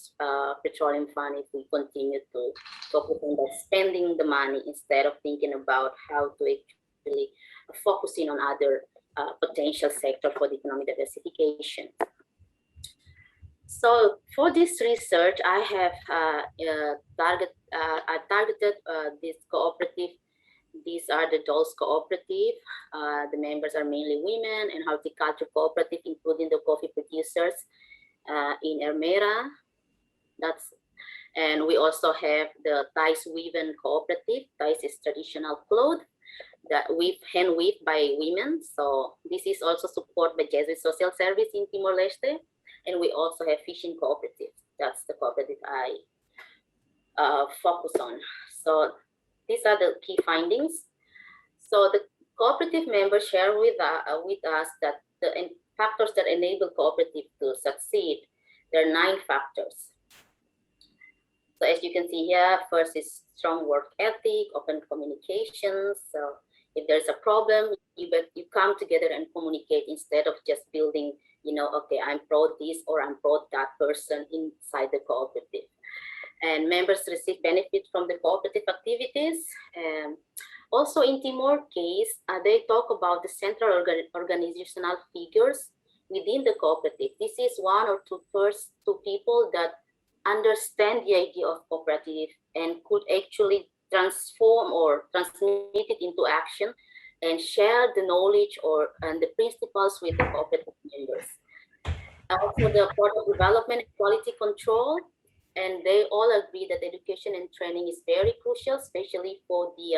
petroleum fund if we continue to focus on spending the money instead of thinking about how to actually focusing on other potential sector for the economic diversification. So for this research, I have targeted this cooperative. These are the Dolls Cooperative. The members are mainly women, and horticulture cooperative, including the coffee producers in Ermera. And we also have the Thais Weaven Cooperative. Thais is traditional cloth that hand weaved by women. So this is also supported by Jesuit Social Service in Timor-Leste. And we also have fishing cooperative. That's the cooperative I focus on. So these are the key findings. So the cooperative members share with us that the factors that enable cooperative to succeed, there are 9 factors. So as you can see here, first is strong work ethic, open communications. So if there's a problem, you come together and communicate instead of just building, okay, I'm pro this or I'm pro that person inside the cooperative. And members receive benefit from the cooperative activities. Also in Timor case, they talk about the central organizational figures within the cooperative. This is 1 or 2 people that understand the idea of cooperative and could actually transform or transmit it into action and share the knowledge and the principles with the cooperative members. Also the product development and quality control, and they all agree that education and training is very crucial, especially for the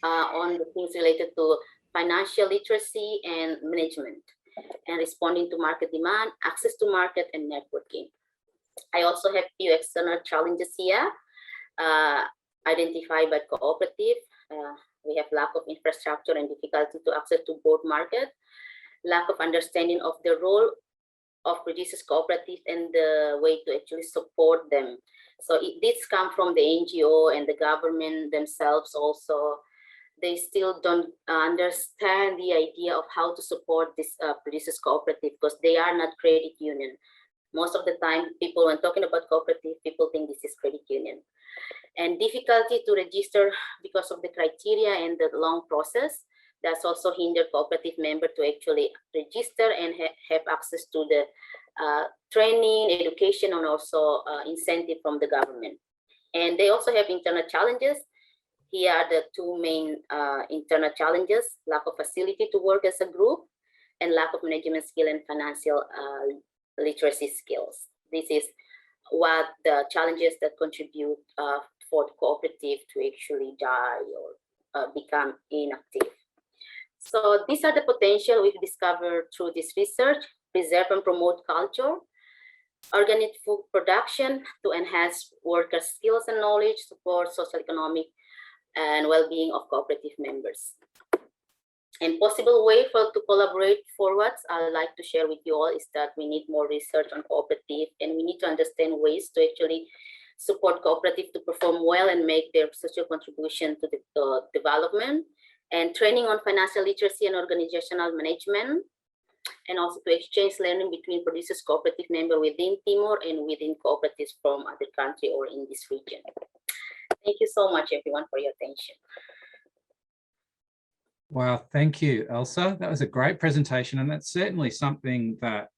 on the things related to financial literacy and management, and responding to market demand, access to market, and networking. I also have few external challenges here identified by cooperative. We have lack of infrastructure and difficulty to access to board market, lack of understanding of the role of producers cooperative and the way to actually support them. So this comes from the NGO and the government themselves also. they still don't understand the idea of how to support this producers cooperative, because they are not credit union. Most of the time, people, when talking about cooperative, people think this is credit union. And difficulty to register because of the criteria and the long process. That's also hindered cooperative member to actually register and have access to the training, education, and also incentive from the government. And they also have internal challenges. Here are the two main internal challenges: lack of facility to work as a group, and lack of management skill and financial literacy skills. This is what the challenges that contribute for the cooperative to actually die or become inactive. So these are the potential we've discovered through this research: preserve and promote culture, organic food production to enhance worker skills and knowledge, support social, economic, and well-being of cooperative members. And possible way to collaborate forwards, I'd like to share with you all, is that we need more research on cooperative, and we need to understand ways to actually support cooperative to perform well and make their social contribution to the development, and training on financial literacy and organizational management, and also to exchange learning between producers cooperative member within Timor and within cooperatives from other country or in this region. Thank you so much, everyone, for your attention. Wow, thank you, Elsa. That was a great presentation, and that's certainly something that,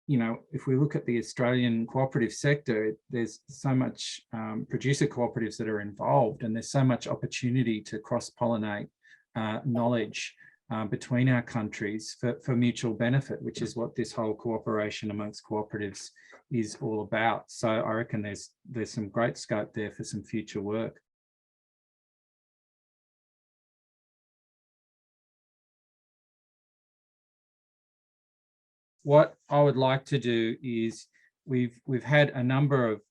you know, if we look at the Australian cooperative sector, there's so much producer cooperatives that are involved, and there's so much opportunity to cross-pollinate knowledge between our countries for mutual benefit, which is what this whole cooperation amongst cooperatives is all about. So I reckon there's some great scope there for some future work. What I would like to do is we've had a number of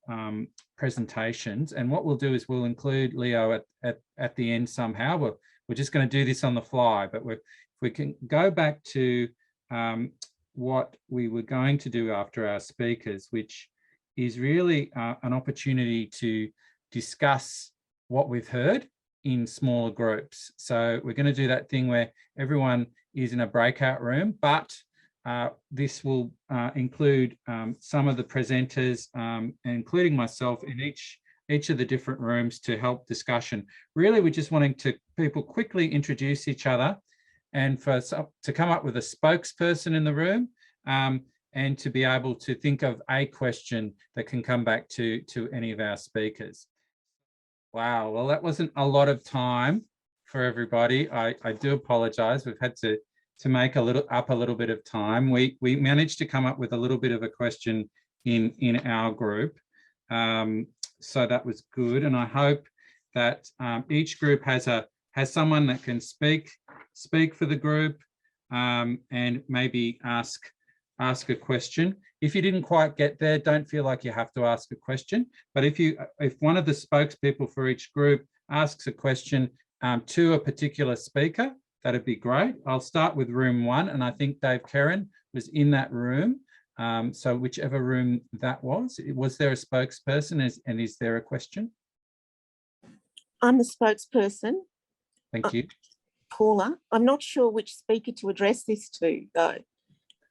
presentations, and what we'll do is we'll include Leo at the end somehow. We're just going to do this on the fly, but we can go back to what we were going to do after our speakers, which is really an opportunity to discuss what we've heard in smaller groups. So we're going to do that thing where everyone is in a breakout room, but this will include some of the presenters, including myself, in each of the different rooms to help discussion. Really, we're just wanting people quickly introduce each other, and to come up with a spokesperson in the room, and to be able to think of a question that can come back to any of our speakers. Wow, well, that wasn't a lot of time for everybody. I do apologize. We've had to make a little bit of time. We managed to come up with a little bit of a question in our group. So that was good. And I hope that each group has someone that can speak for the group, and maybe ask a question. If you didn't quite get there, don't feel like you have to ask a question. But if one of the spokespeople for each group asks a question to a particular speaker, that'd be great. I'll start with room 1, and I think Dave Kerrin was in that room. So whichever room that was there a spokesperson, and is there a question? I'm the spokesperson. Thank you. Paula. I'm not sure which speaker to address this to, though.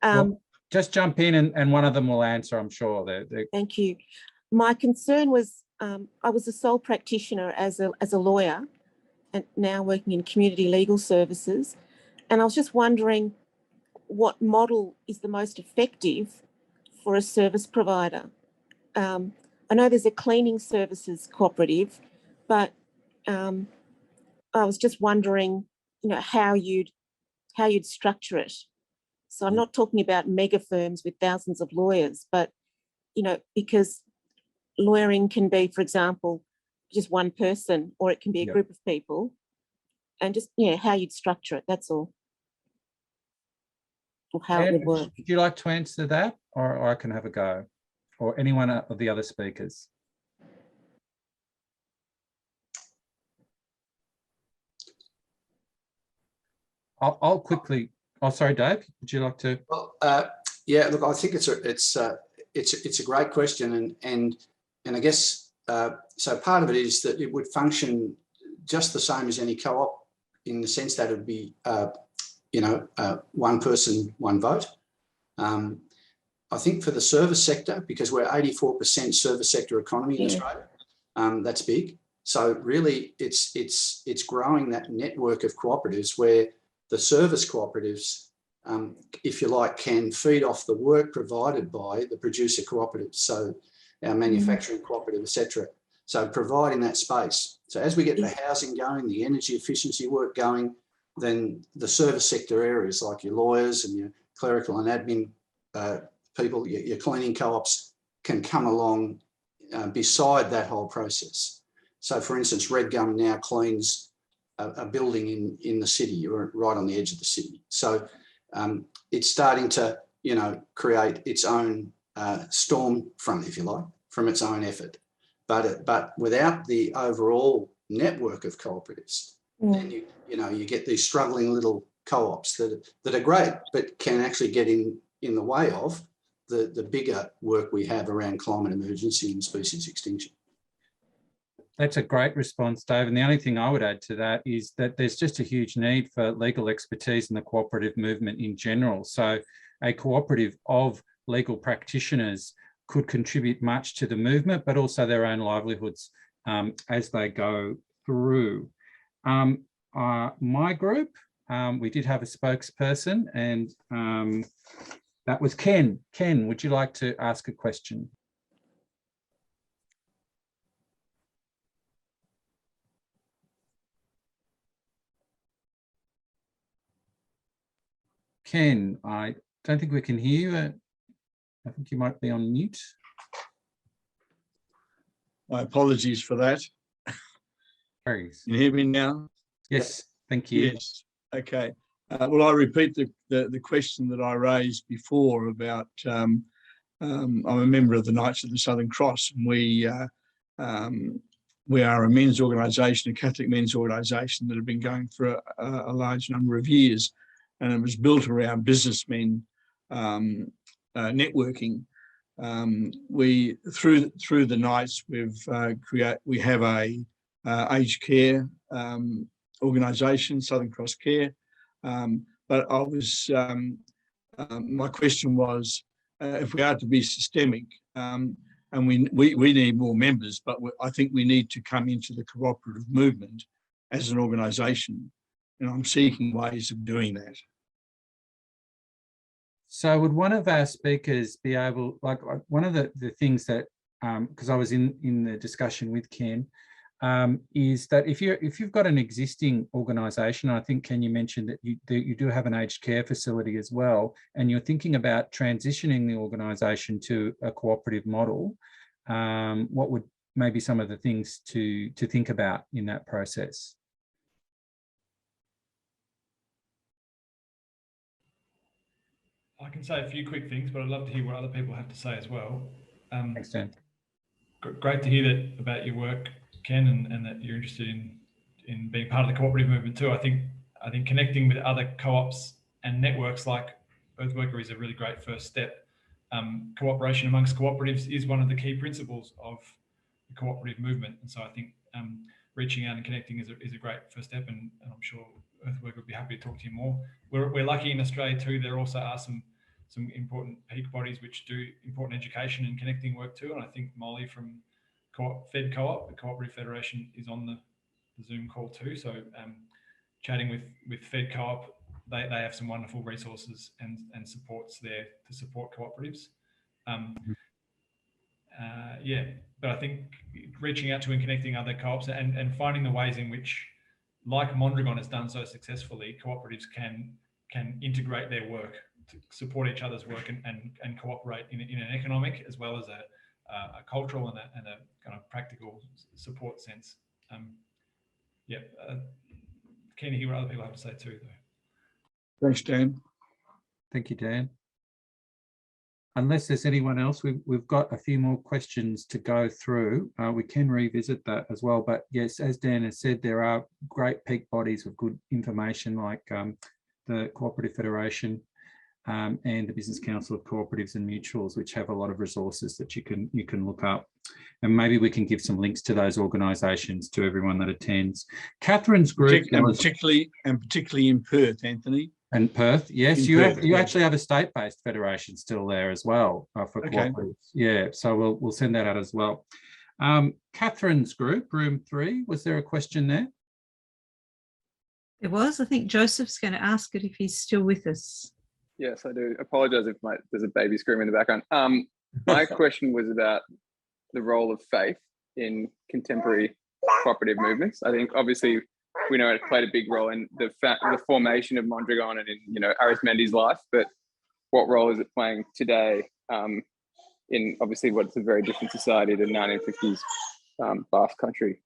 Well, just jump in and one of them will answer, I'm sure. Thank you. My concern was, I was a sole practitioner as a lawyer, and now working in community legal services. And I was just wondering what model is the most effective for a service provider. I know there's a cleaning services cooperative, but I was just wondering, you know, how you'd structure it. So I'm not talking about mega firms with thousands of lawyers, but, you know, because lawyering can be, for example, just one person, or it can be a group of people, and just, yeah, how you'd structure it, that's all. Or how it would work. Would you like to answer that, or I can have a go, or anyone of the other speakers? I'll quickly. Oh, sorry, Dave. Would you like to? Well, yeah. Look, I think it's a great question, and I guess so. Part of it is that it would function just the same as any co-op, in the sense that it would be, one person, one vote. I think for the service sector, because we're 84% service sector economy in Australia, that's big. So really, it's growing that network of cooperatives where the service cooperatives, if you like, can feed off the work provided by the producer cooperatives. So our manufacturing cooperative, etc. So providing that space. So as we get the housing going, the energy efficiency work going, then the service sector areas like your lawyers and your clerical and admin people, your cleaning co-ops can come along beside that whole process. So for instance, Red Gum now cleans a building in the city, or right on the edge of the city. So it's starting to, create its own storm front, if you like, from its own effort. But without the overall network of cooperatives, then you get these struggling little co-ops that are great, but can actually get in the way of the bigger work we have around climate emergency and species extinction. That's a great response, Dave. And the only thing I would add to that is that there's just a huge need for legal expertise in the cooperative movement in general. So a cooperative of legal practitioners could contribute much to the movement, but also their own livelihoods as they go through. My group, we did have a spokesperson, and that was Ken. Ken, would you like to ask a question? Ken, I don't think we can hear you. I think you might be on mute. My apologies for that. Thanks. Can you hear me now? Yes, thank you. Yes, okay. Well, I repeat the question that I raised before about, I'm a member of the Knights of the Southern Cross, and we are a men's organisation, a Catholic men's organisation that have been going for a large number of years, and it was built around businessmen networking. We through the Knights we have a aged care organisation, Southern Cross Care, but I was my question was, if we are to be systemic, and we need more members, but I think we need to come into the cooperative movement as an organisation, and I'm seeking ways of doing that. So would one of our speakers be able, like one of the things that, because I was in the discussion with Ken, is that if you've got an existing organisation, I think Ken, you mentioned that you do have an aged care facility as well, and you're thinking about transitioning the organisation to a cooperative model, what would maybe some of the things to think about in that process? I can say a few quick things, but I'd love to hear what other people have to say as well. Thanks, Dan. Great to hear that about your work, Ken, and that you're interested in being part of the cooperative movement too. I think connecting with other co-ops and networks like Earthworker is a really great first step. Cooperation amongst cooperatives is one of the key principles of the cooperative movement, and so I think reaching out and connecting is a great first step, and I'm sure Earthworker would be happy to talk to you more. We're lucky in Australia too. There also are some important peak bodies which do important education and connecting work too, and I think Molly from Fed Co-op, the Cooperative Federation, is on the Zoom call too. So chatting with Fed Co-op, they have some wonderful resources and supports there to support cooperatives. Yeah, but I think reaching out to and connecting other co-ops and finding the ways in which, like Mondragon has done so successfully, cooperatives can integrate their work to support each other's work and cooperate in an economic as well as a cultural and a kind of practical support sense. Yeah, keen to hear what other people have to say too, though. Thanks, Dan. Thank you, Dan. Unless there's anyone else, we've got a few more questions to go through. We can revisit that as well. But yes, as Dan has said, there are great peak bodies with good information like the Cooperative Federation. and the Business Council of Cooperatives and Mutuals, which have a lot of resources that you can look up. And maybe we can give some links to those organisations to everyone that attends. Catherine's group, and particularly in Perth, Anthony. And Perth, yes, you actually have a state-based federation still there as well for cooperatives. Yeah, so we'll send that out as well. Catherine's group, room 3, was there a question there? There was. I think Joseph's going to ask it if he's still with us. Yes, I do. Apologise if there's a baby screaming in the background. My question was about the role of faith in contemporary cooperative movements. I think obviously we know it played a big role in the formation of Mondragon and in Arizmendi's life, but what role is it playing today in obviously what's a very different society to 1950s Basque country?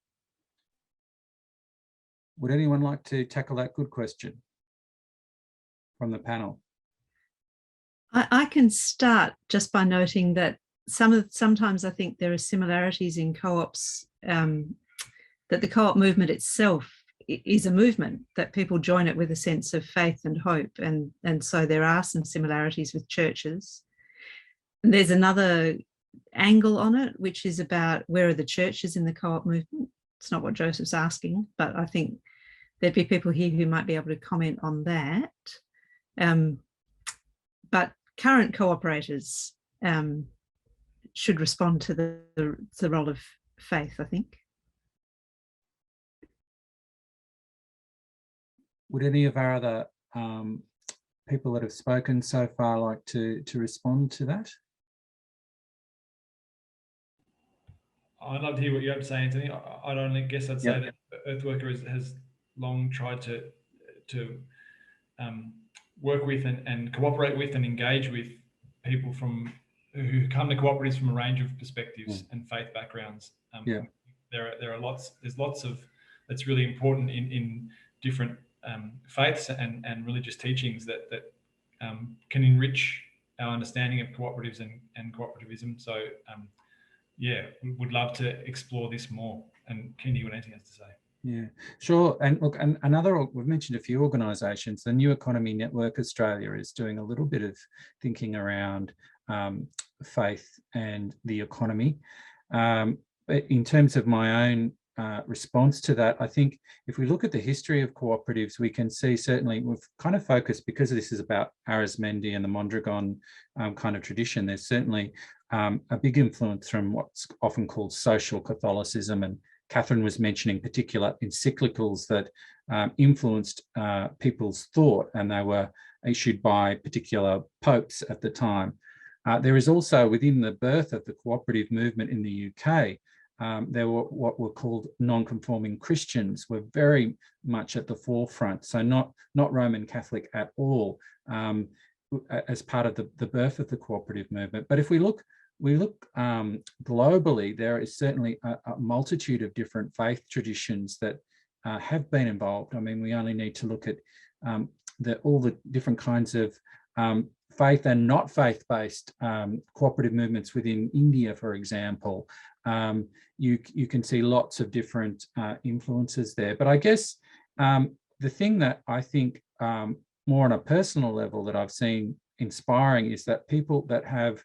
Would anyone like to tackle that good question from the panel? I can start just by noting that sometimes I think there are similarities in co-ops, that the co-op movement itself is a movement, that people join it with a sense of faith and hope, and so there are some similarities with churches. And there's another angle on it, which is about where are the churches in the co-op movement. It's not what Joseph's asking, but I think there'd be people here who might be able to comment on that. But current cooperators should respond to the role of faith, I think. Would any of our other people that have spoken so far like to respond to that? I'd love to hear what you have to say, Anthony. I'd only guess I'd say that Earthworker has long tried to work with and cooperate with and engage with people who come to cooperatives from a range of perspectives and faith backgrounds. There's lots of that's really important in different faiths and religious teachings that can enrich our understanding of cooperatives and cooperativism. So would love to explore this more. And Kenny, what anything has to say? Yeah, sure. And look, and we've mentioned a few organisations. The New Economy Network Australia is doing a little bit of thinking around faith and the economy. But in terms of my own response to that, I think if we look at the history of cooperatives, we can see certainly we've kind of focused, because this is about Arizmendi and the Mondragon kind of tradition, there's certainly a big influence from what's often called social Catholicism, and Catherine was mentioning particular encyclicals that influenced people's thought, and they were issued by particular popes at the time. There is also, within the birth of the cooperative movement in the UK, there were what were called non-conforming Christians were very much at the forefront, so not Roman Catholic at all, as part of the birth of the cooperative movement. But if we look globally, there is certainly a multitude of different faith traditions that have been involved. I mean, we only need to look at all the different kinds of faith and not faith-based cooperative movements within India, for example. You can see lots of different influences there. But I guess the thing that I think more on a personal level that I've seen inspiring is that people that have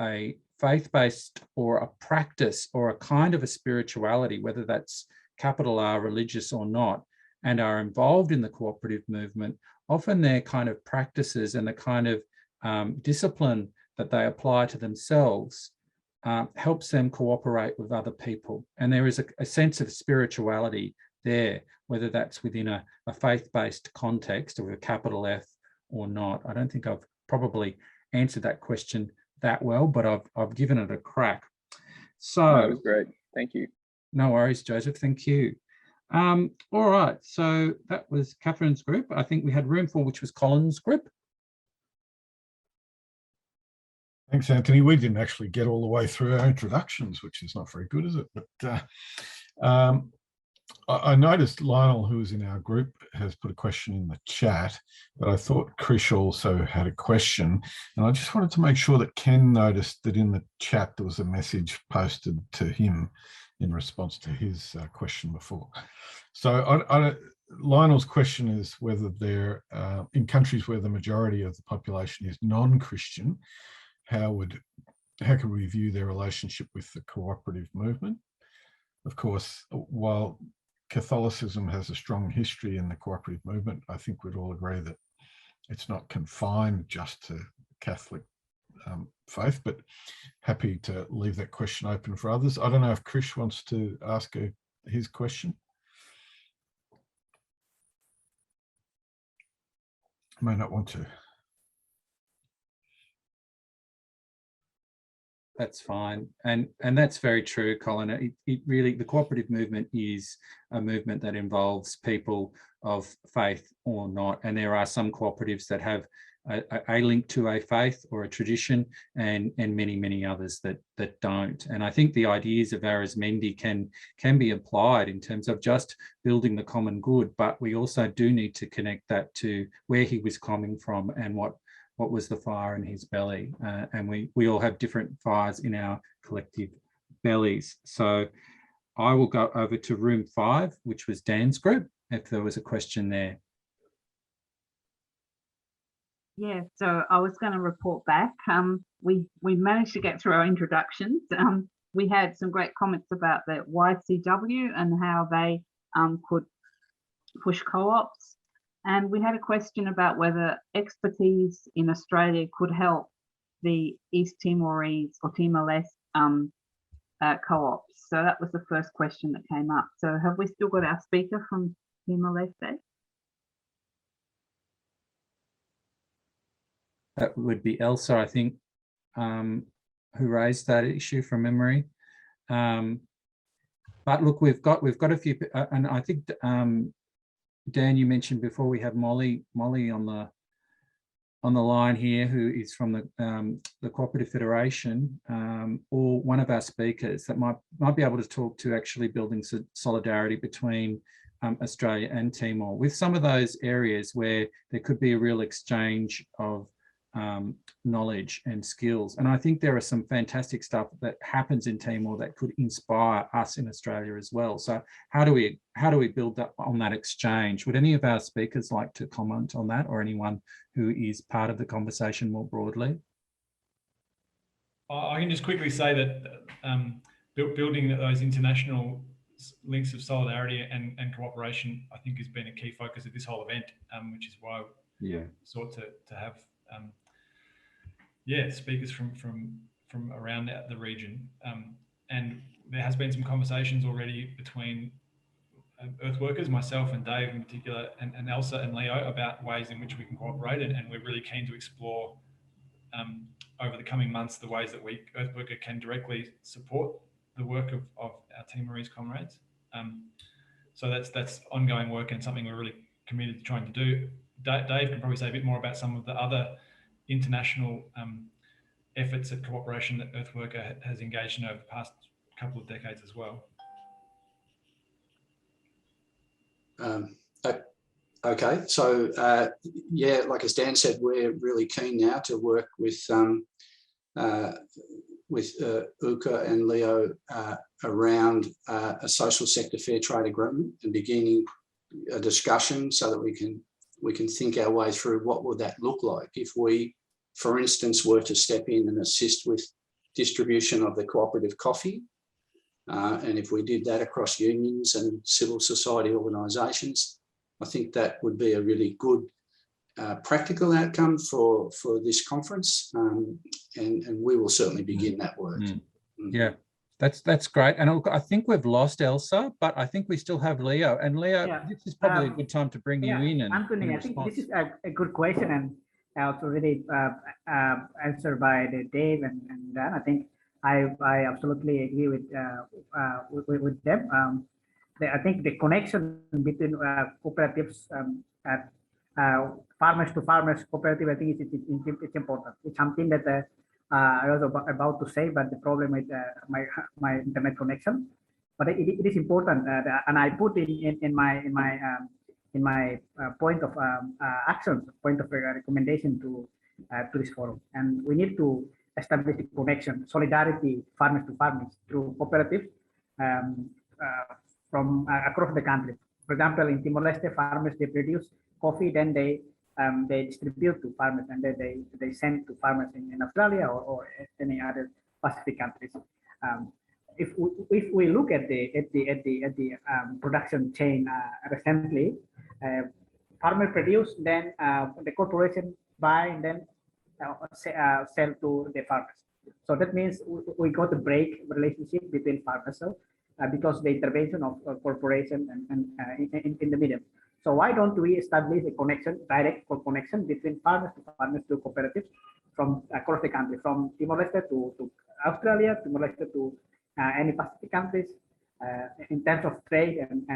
a faith-based or a practice or a kind of a spirituality, whether that's capital R, religious or not, and are involved in the cooperative movement, often their kind of practices and the kind of discipline that they apply to themselves helps them cooperate with other people. And there is a sense of spirituality there, whether that's within a faith-based context with a capital F or not. I don't think I've probably answered that question that well, but I've given it a crack. So that was great. Thank you. No worries, Joseph. Thank you. All right. So that was Catherine's group. I think we had room for, which was Colin's group. Thanks, Anthony. We didn't actually get all the way through our introductions, which is not very good, is it? But I noticed Lionel, who is in our group, has put a question in the chat, but I thought Krish also had a question. And I just wanted to make sure that Ken noticed that in the chat there was a message posted to him in response to his question before. So Lionel's question is whether they're in countries where the majority of the population is non-Christian, how can we view their relationship with the cooperative movement? Of course, while Catholicism has a strong history in the cooperative movement, I think we'd all agree that it's not confined just to Catholic faith, but happy to leave that question open for others. I don't know if Krish wants to ask his question. May not want to. That's fine. And that's very true, Colin. It really, the cooperative movement is a movement that involves people of faith or not. And there are some cooperatives that have a link to a faith or a tradition, and many others that don't. And I think the ideas of Arizmendi can be applied in terms of just building the common good, but we also do need to connect that to where he was coming from and what was the fire in his belly. And we all have different fires in our collective bellies. So I will go over to room 5, which was Dan's group, if there was a question there. Yeah, so I was going to report back. We managed to get through our introductions. We had some great comments about the YCW and how they could push co-ops. And we had a question about whether expertise in Australia could help the East Timorese or Timor-Leste co-ops. So that was the first question that came up. So have we still got our speaker from Timor-Leste? That would be Elsa, I think, who raised that issue from memory. But look, we've got a few, and I think Dan, you mentioned before we have Molly on the line here, who is from the Cooperative Federation, or one of our speakers that might be able to talk to actually building solidarity between Australia and Timor, with some of those areas where there could be a real exchange of knowledge and skills. And I think there are some fantastic stuff that happens in Timor that could inspire us in Australia as well. So how do we build up on that exchange? Would any of our speakers like to comment on that, or anyone who is part of the conversation more broadly? I can just quickly say that building those international links of solidarity and cooperation, I think, has been a key focus of this whole event, which is why we sought to have speakers from around the region. And there has been some conversations already between earth workers, myself and Dave in particular, and Elsa and Leo, about ways in which we can cooperate, and we're really keen to explore over the coming months the ways that earth worker can directly support the work of our Timorese comrades. So that's ongoing work and something we're really committed to trying to do. Dave can probably say a bit more about some of the other international efforts at cooperation that Earthworker has engaged in over the past couple of decades as well. Okay, so yeah, like as Dan said, we're really keen now to work with Uka and Leo around a social sector fair trade agreement, and beginning a discussion so that we can think our way through what would that look like if we, for instance, were to step in and assist with distribution of the cooperative coffee. And if we did that across unions and civil society organisations, I think that would be a really good practical outcome for this conference. And we will certainly begin that work. Yeah, that's great. And I think we've lost Elsa, but I think we still have Leo. And Leo, this is probably a good time to bring you in. And Anthony, I think this is a good question, and also already answered by Dave and Dan. I think I absolutely agree with them. I think the connection between cooperatives, farmers to farmers cooperative, I think it's important. It's something that I was about to say, but the problem with my internet connection. But it is important, and I put in my point of action, point of recommendation to this forum. And we need to establish a connection, solidarity, farmers to farmers through cooperatives from across the country. For example, in Timor-Leste, farmers, they produce coffee, then they distribute to farmers, and then they send to farmers in Australia or any other Pacific countries. If we look at the production chain recently, farmer produce, then the corporation buy, and then sell to the farmers. So that means we got to break relationship between farmers because the intervention of corporation and in the middle. So why don't we establish a connection, direct connection between farmers to cooperatives from across the country, from Timor-Leste to Australia, Timor-Leste to any Pacific countries, in terms of trade and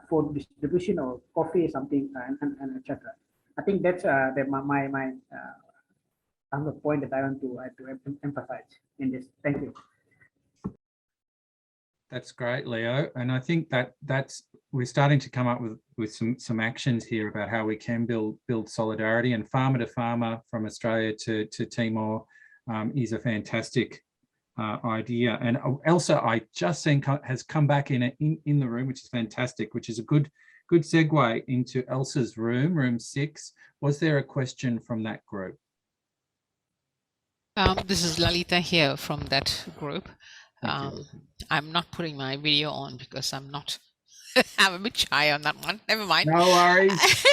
food distribution or coffee, something, and etc. I think that's my point that I want to emphasize in this. Thank you. That's great, Leo. And I think we're starting to come up with some actions here about how we can build solidarity, and farmer to farmer from Australia to Timor is a fantastic idea. And Elsa, I just seen has come back in the room, which is fantastic, which is a good segue into Elsa's room 6. Was there a question from that group? This is Lalita here from that group. I'm not putting my video on because I'm a bit shy on that one. Never mind. No worries.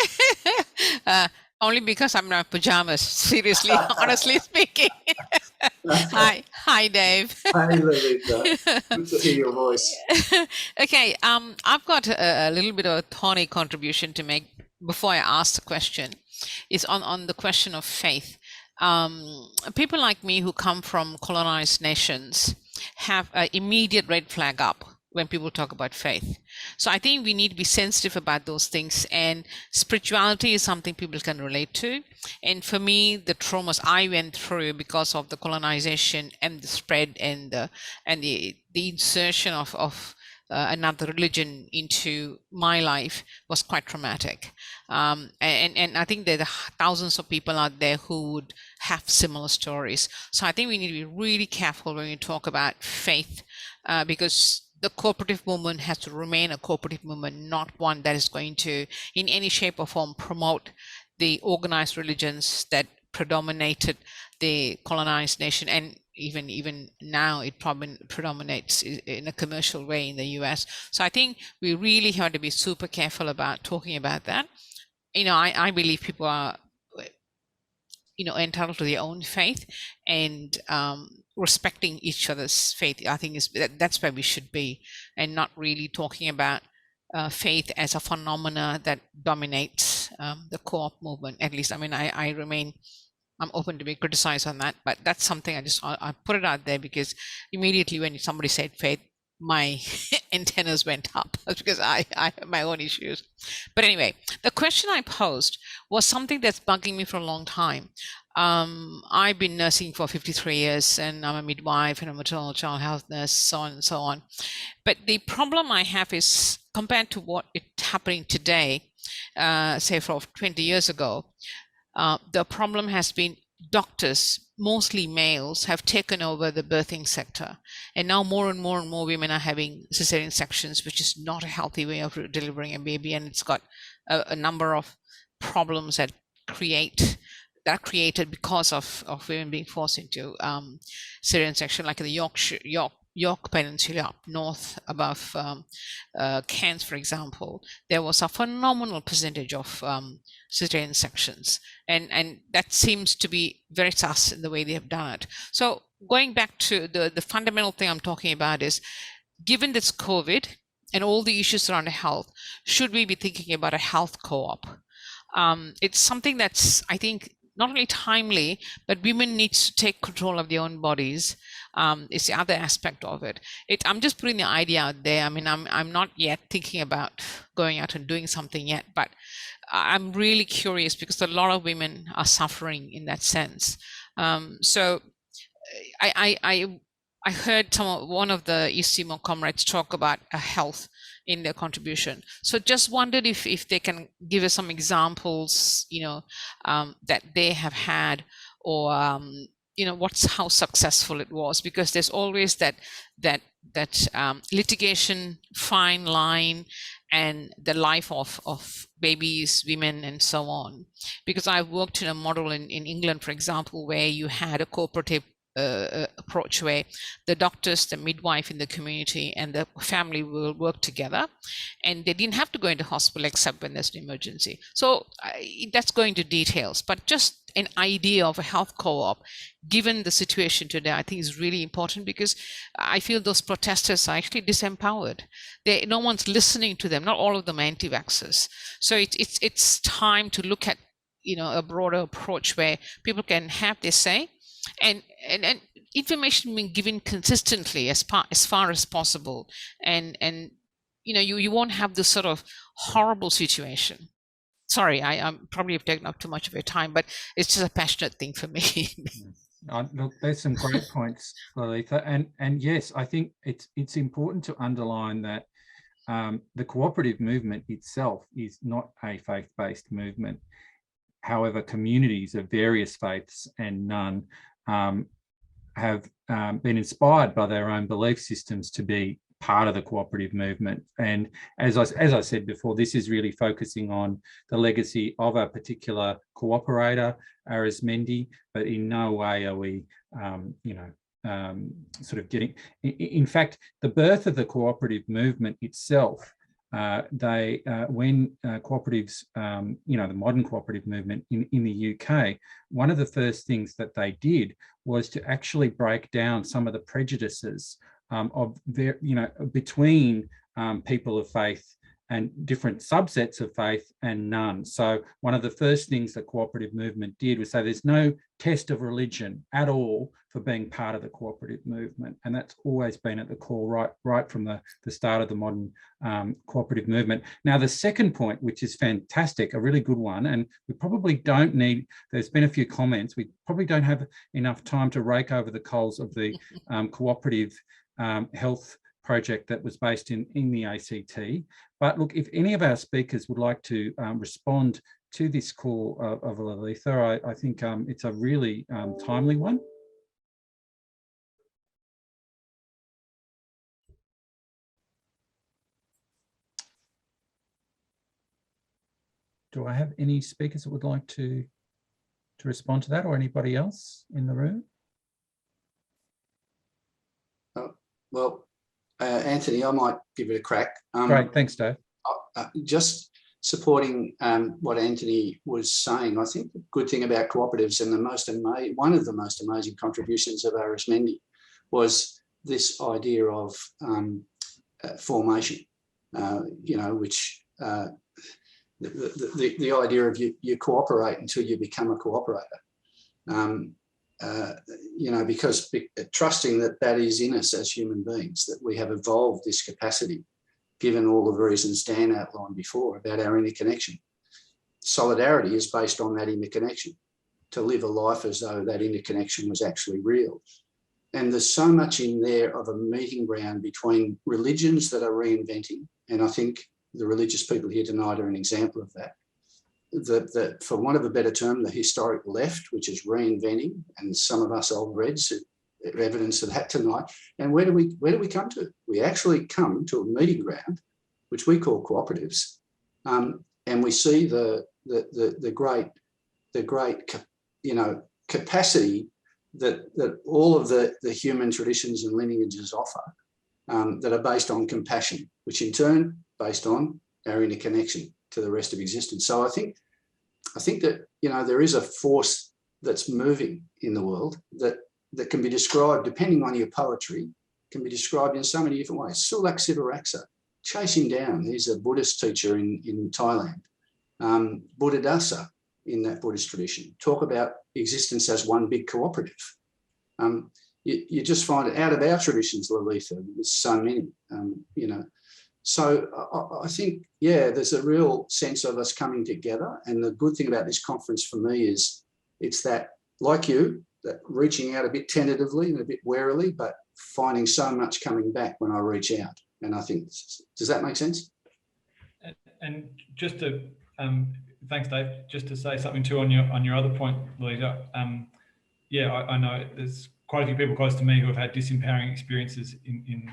Only because I'm in my pajamas, seriously, honestly speaking. Hi, Dave. Hi, Lalita. Good to hear your voice. Okay, I've got a little bit of a thorny contribution to make before I ask the question. It's on the question of faith. People like me who come from colonized nations have an immediate red flag up when people talk about faith. So I think we need to be sensitive about those things, and spirituality is something people can relate to. And for me, the traumas I went through because of the colonization and the spread and the insertion of another religion into my life was quite traumatic. And I think there are thousands of people out there who would have similar stories. So I think we need to be really careful when we talk about faith, because the cooperative movement has to remain a cooperative movement, not one that is going to, in any shape or form, promote the organized religions that predominated the colonized nation, and even now it probably predominates in a commercial way in the US. So I think we really have to be super careful about talking about that. I believe people are entitled to their own faith, and respecting each other's faith, I think that's where we should be, and not really talking about faith as a phenomena that dominates the co-op movement. At least, I'm open to be criticized on that, but that's something I put it out there, because immediately when somebody said faith, my antennas went up. That's because I have my own issues. But anyway, the question I posed was something that's bugging me for a long time. I've been nursing for 53 years, and I'm a midwife and a maternal child health nurse, so on and so on. But the problem I have is, compared to what is happening today, say for 20 years ago, the problem has been doctors, mostly males, have taken over the birthing sector, and now more and more women are having cesarean sections, which is not a healthy way of delivering a baby, and it's got a number of problems that are created because of women being forced into cesarean section, like in the York Peninsula up north above Cairns, for example. There was a phenomenal percentage of cesarean sections, and that seems to be very sus in the way they have done it. So going back to the fundamental thing I'm talking about is, given this COVID and all the issues around health, should we be thinking about a health co-op? It's something that's, I think, not only timely, but women need to take control of their own bodies. It's the other aspect of it. I'm just putting the idea out there. I'm not yet thinking about going out and doing something yet, but I'm really curious, because a lot of women are suffering in that sense. So I heard one of the East Timor comrades talk about health in their contribution. So just wondered if they can give us some examples, that they have had, or how successful it was, because there's always that litigation, fine line, and the life of babies, women, and so on. Because I've worked in a model in England, for example, where you had a cooperative approach where the doctors, the midwife in the community, and the family will work together, and they didn't have to go into hospital except when there's an emergency. So that's going to details, but just an idea of a health co-op, given the situation today, I think is really important, because I feel those protesters are actually disempowered. No one's listening to them. Not all of them are anti-vaxxers. So it's time to look at, you know, a broader approach where people can have their say, and information being given consistently as far as possible, and you know, you won't have this sort of horrible situation. Sorry, I'm probably have taken up too much of your time, but it's just a passionate thing for me. Look, there's some great points, Lalitha, and yes, I think it's important to underline that the cooperative movement itself is not a faith-based movement. However, communities of various faiths and none have been inspired by their own belief systems to be part of the cooperative movement. And as I said before, this is really focusing on the legacy of a particular cooperator, Arizmendi, but in no way are we, sort of getting... In fact, the birth of the cooperative movement itself, when cooperatives, the modern cooperative movement in the UK, one of the first things that they did was to actually break down some of the prejudices between people of faith and different subsets of faith and none. So one of the first things the cooperative movement did was say there's no test of religion at all for being part of the cooperative movement. And that's always been at the core right from the start of the modern cooperative movement. Now, the second point, which is fantastic, a really good one, and we probably don't need, there's been a few comments, we probably don't have enough time to rake over the coals of the cooperative health project that was based in the ACT. But look, if any of our speakers would like to respond to this call of Lalitha, I think it's a really timely one. Do I have any speakers that would like to respond to that, or anybody else in the room? Well, Anthony, I might give it a crack. Great, thanks, Dave. Just supporting what Anthony was saying, I think the good thing about cooperatives, and one of the most amazing contributions of Arizmendi, was this idea of formation, which the idea of you cooperate until you become a cooperator. Because trusting that is in us as human beings, that we have evolved this capacity, given all the reasons Dan outlined before about our interconnection. Solidarity is based on that interconnection, to live a life as though that interconnection was actually real. And there's so much in there of a meeting ground between religions that are reinventing, and I think the religious people here tonight are an example of that. That, for want of a better term, the historic left, which is reinventing, and some of us old Reds are evidence of that tonight. And where do we come to? We actually come to a meeting ground, which we call cooperatives, and we see the great capacity that all of the human traditions and lineages offer, that are based on compassion, which in turn based on our interconnection to the rest of existence. So I think that there is a force that's moving in the world that can be described, depending on your poetry, can be described in so many different ways. Sulak Sivaraksa, chasing down. He's a Buddhist teacher in Thailand. Buddhadasa in that Buddhist tradition talk about existence as one big cooperative. You just find it out of our traditions, Lalitha. There's so many, So I think, there's a real sense of us coming together. And the good thing about this conference for me is it's that, like you, that reaching out a bit tentatively and a bit warily, but finding so much coming back when I reach out. And I think, does that make sense? And just to, thanks, Dave, just to say something too on your other point, Lalitha. I know there's quite a few people close to me who have had disempowering experiences in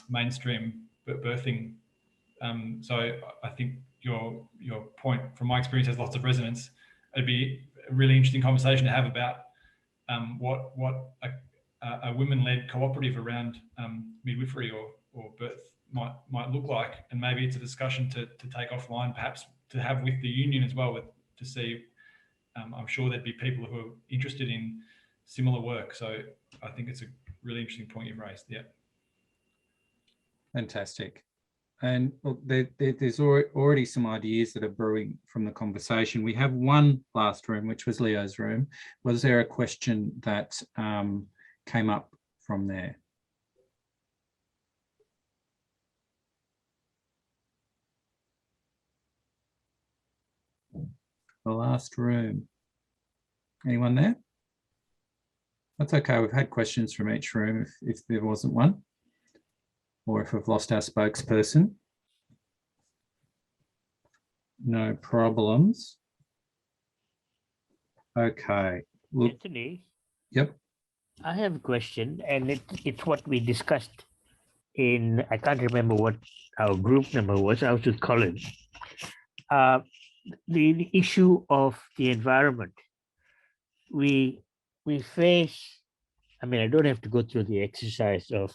mainstream birthing. So I think your point, from my experience, has lots of resonance. It'd be a really interesting conversation to have about what a women-led cooperative around midwifery or birth might look like, and maybe it's a discussion to take offline, perhaps to have with the union as well, to see. I'm sure there'd be people who are interested in similar work. So I think it's a really interesting point you've raised. Yeah. Fantastic. And look, there's already some ideas that are brewing from the conversation. We have one last room, which was Leo's room. Was there a question that came up from there? The last room. Anyone there? That's okay. We've had questions from each room if there wasn't one, or if we've lost our spokesperson. No problems. Okay. Look. Anthony? Yep. I have a question, and it's what we discussed in, I can't remember what our group number was. I was with Colin. The issue of the environment. We face, I mean, I don't have to go through the exercise of,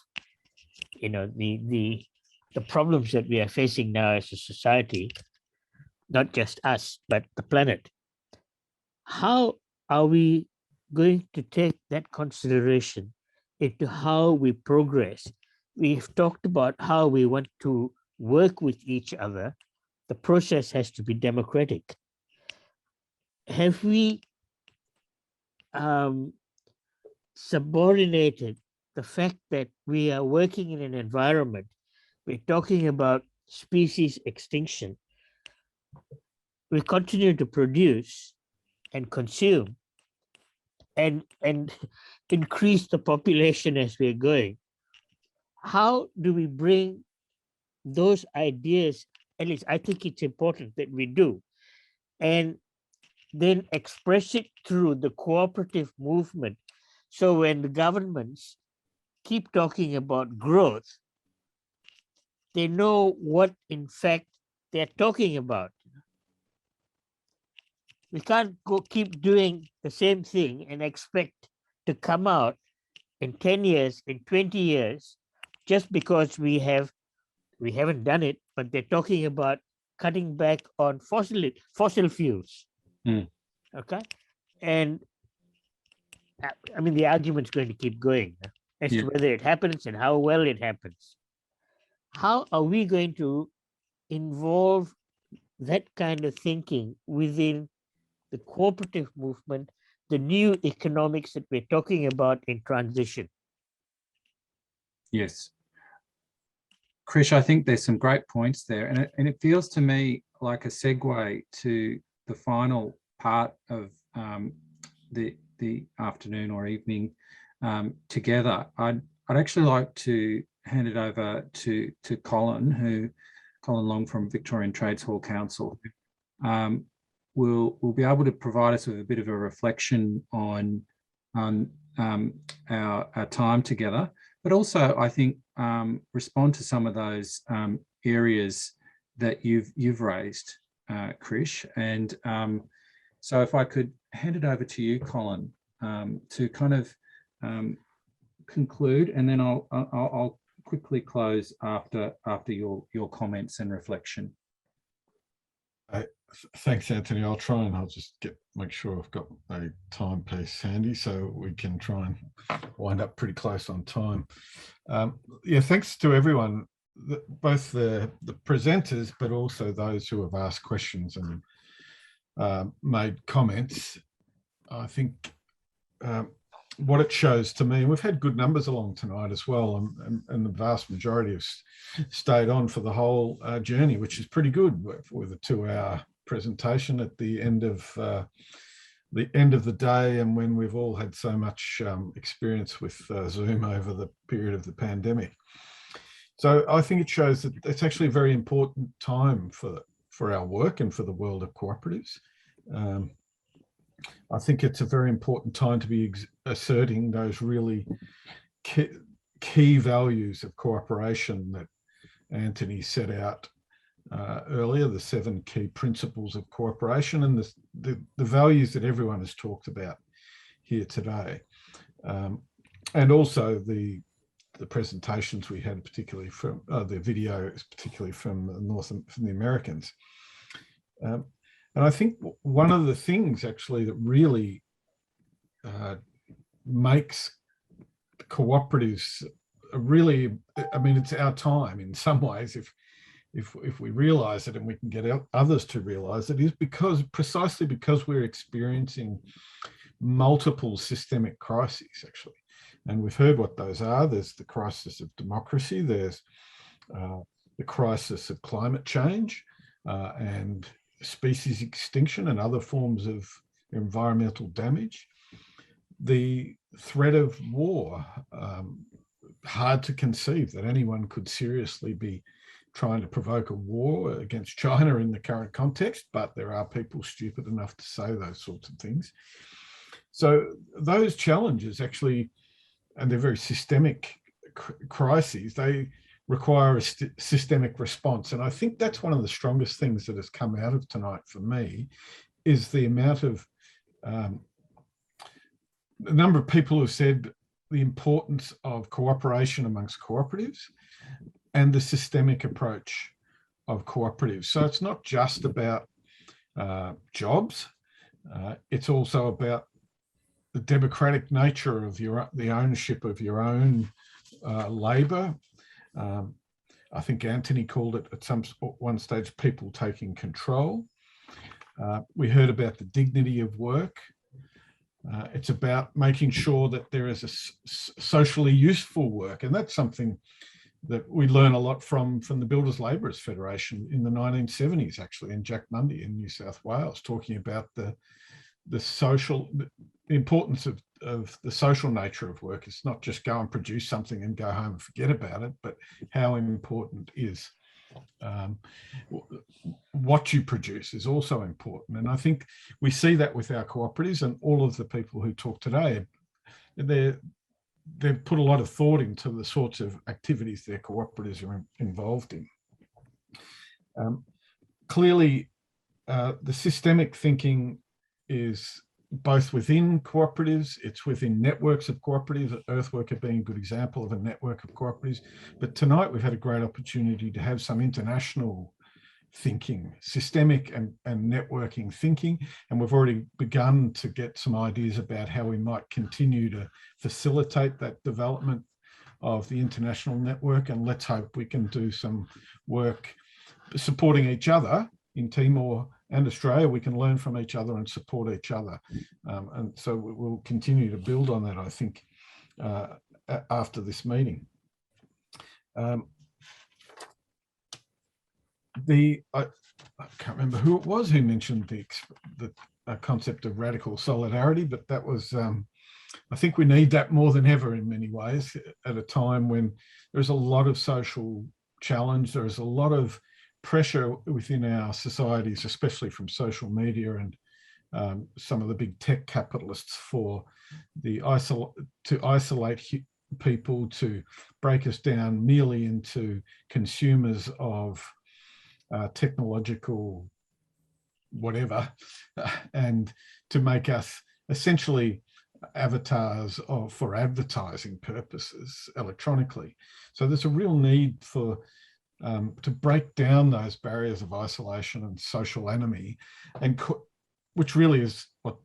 you know, the problems that we are facing now as a society, not just us, but the planet. How are we going to take that consideration into how we progress? We've talked about how we want to work with each other. The process has to be democratic. Have we subordinated the fact that we are working in an environment, we're talking about species extinction, we continue to produce and consume and increase the population as we're going? How do we bring those ideas, at least I think it's important that we do, and then express it through the cooperative movement? So when the governments keep talking about growth, they know what in fact they're talking about. We can't keep doing the same thing and expect to come out in 10 years, in 20 years, just because we haven't done it, but they're talking about cutting back on fossil fuels. Okay, and I mean, the argument's going to keep going as to whether it happens and how well it happens. How are we going to involve that kind of thinking within the cooperative movement, the new economics that we're talking about in transition? Yes. Krish, I think there's some great points there. And it feels to me like a segue to the final part of the afternoon or evening together. I'd actually like to hand it over to Colin Long from Victorian Trades Hall Council. Will be able to provide us with a bit of a reflection on our time together, but also I think respond to some of those areas that you've raised, Krish. And so if I could hand it over to you, Colin, to kind of conclude, and then I'll quickly close after your comments and reflection. Thanks, Anthony. I'll try and I'll just make sure I've got a timepiece handy so we can try and wind up pretty close on time. Yeah, thanks to everyone, both the presenters, but also those who have asked questions and made comments. I think what it shows to me, and we've had good numbers along tonight as well, and the vast majority have stayed on for the whole journey, which is pretty good, with a 2-hour presentation at the end of the day, and when we've all had so much experience with Zoom over the period of the pandemic. So I think it shows that it's actually a very important time for our work and for the world of cooperatives. I think it's a very important time to be asserting those really key values of cooperation that Anthony set out earlier, the 7 key principles of cooperation, and the values that everyone has talked about here today. And also the presentations we had, particularly from the video, particularly from the Americans. And I think one of the things actually that really makes cooperatives really, I mean, it's our time in some ways, if we realize it and we can get others to realize it, is precisely because we're experiencing multiple systemic crises, actually. And we've heard what those are. There's the crisis of democracy, there's the crisis of climate change and species extinction and other forms of environmental damage. The threat of war, hard to conceive that anyone could seriously be trying to provoke a war against China in the current context, but there are people stupid enough to say those sorts of things. So those challenges actually, and they're very systemic crises, they require a systemic response. And I think that's one of the strongest things that has come out of tonight for me, is the amount of, the number of people who said the importance of cooperation amongst cooperatives and the systemic approach of cooperatives. So it's not just about jobs, it's also about the democratic nature of the ownership of your own labour. I think Anthony called it at one stage people taking control. We heard about the dignity of work. It's about making sure that there is a socially useful work, and that's something that we learn a lot from the Builders Labourers Federation in the 1970s, actually, in Jack Mundy in New South Wales, talking about the importance of the social nature of work. It's not just go and produce something and go home and forget about it, but how important is what you produce is also important. And I think we see that with our cooperatives, and all of the people who talk today, they've put a lot of thought into the sorts of activities their cooperatives are involved in. Clearly, the systemic thinking is both within cooperatives, it's within networks of cooperatives, Earthworker being a good example of a network of cooperatives. But tonight we've had a great opportunity to have some international thinking, systemic and networking thinking, and we've already begun to get some ideas about how we might continue to facilitate that development of the international network. And let's hope we can do some work supporting each other in Timor and Australia. We can learn from each other and support each other. And so we'll continue to build on that, I think, after this meeting. I can't remember who it was who mentioned the concept of radical solidarity, but that was, I think we need that more than ever in many ways at a time when there's a lot of social challenge, there's a lot of pressure within our societies, especially from social media and some of the big tech capitalists to isolate people, to break us down merely into consumers of technological whatever, and to make us essentially avatars for advertising purposes electronically. So there's a real need for to break down those barriers of isolation and social enemy, and which really is what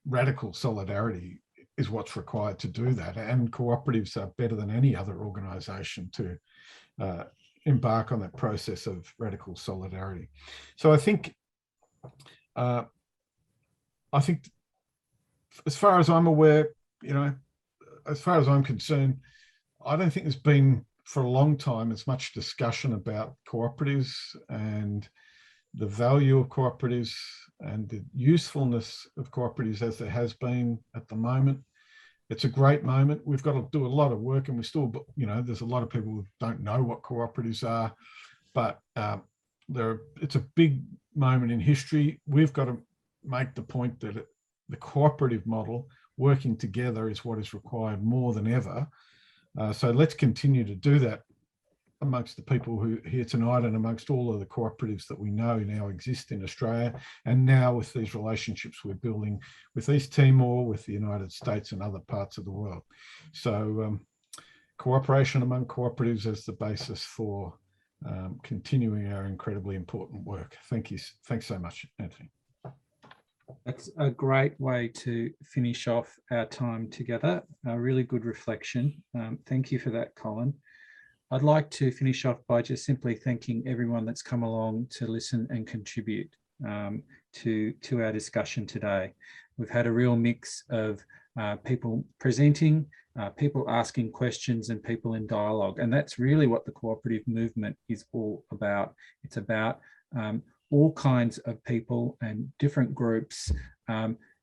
radical solidarity is, what's required to do that. And cooperatives are better than any other organisation to embark on that process of radical solidarity. So I think as far as I'm aware, as far as I'm concerned, I don't think there's been for a long time as much discussion about cooperatives and the value of cooperatives and the usefulness of cooperatives as there has been at the moment. It's a great moment. We've got to do a lot of work, and we still, there's a lot of people who don't know what cooperatives are, but it's a big moment in history. We've got to make the point that the cooperative model, working together is what is required more than ever. So let's continue to do that amongst the people who are here tonight and amongst all of the cooperatives that we know now exist in Australia, and now with these relationships we're building with East Timor, with the United States and other parts of the world. So cooperation among cooperatives as the basis for continuing our incredibly important work. Thank you. Thanks so much, Anthony. That's a great way to finish off our time together. A really good reflection. Thank you for that, Colin. I'd like to finish off by just simply thanking everyone that's come along to listen and contribute to our discussion today. We've had a real mix of people presenting, people asking questions, and people in dialogue. And that's really what the cooperative movement is all about. It's about all kinds of people and different groups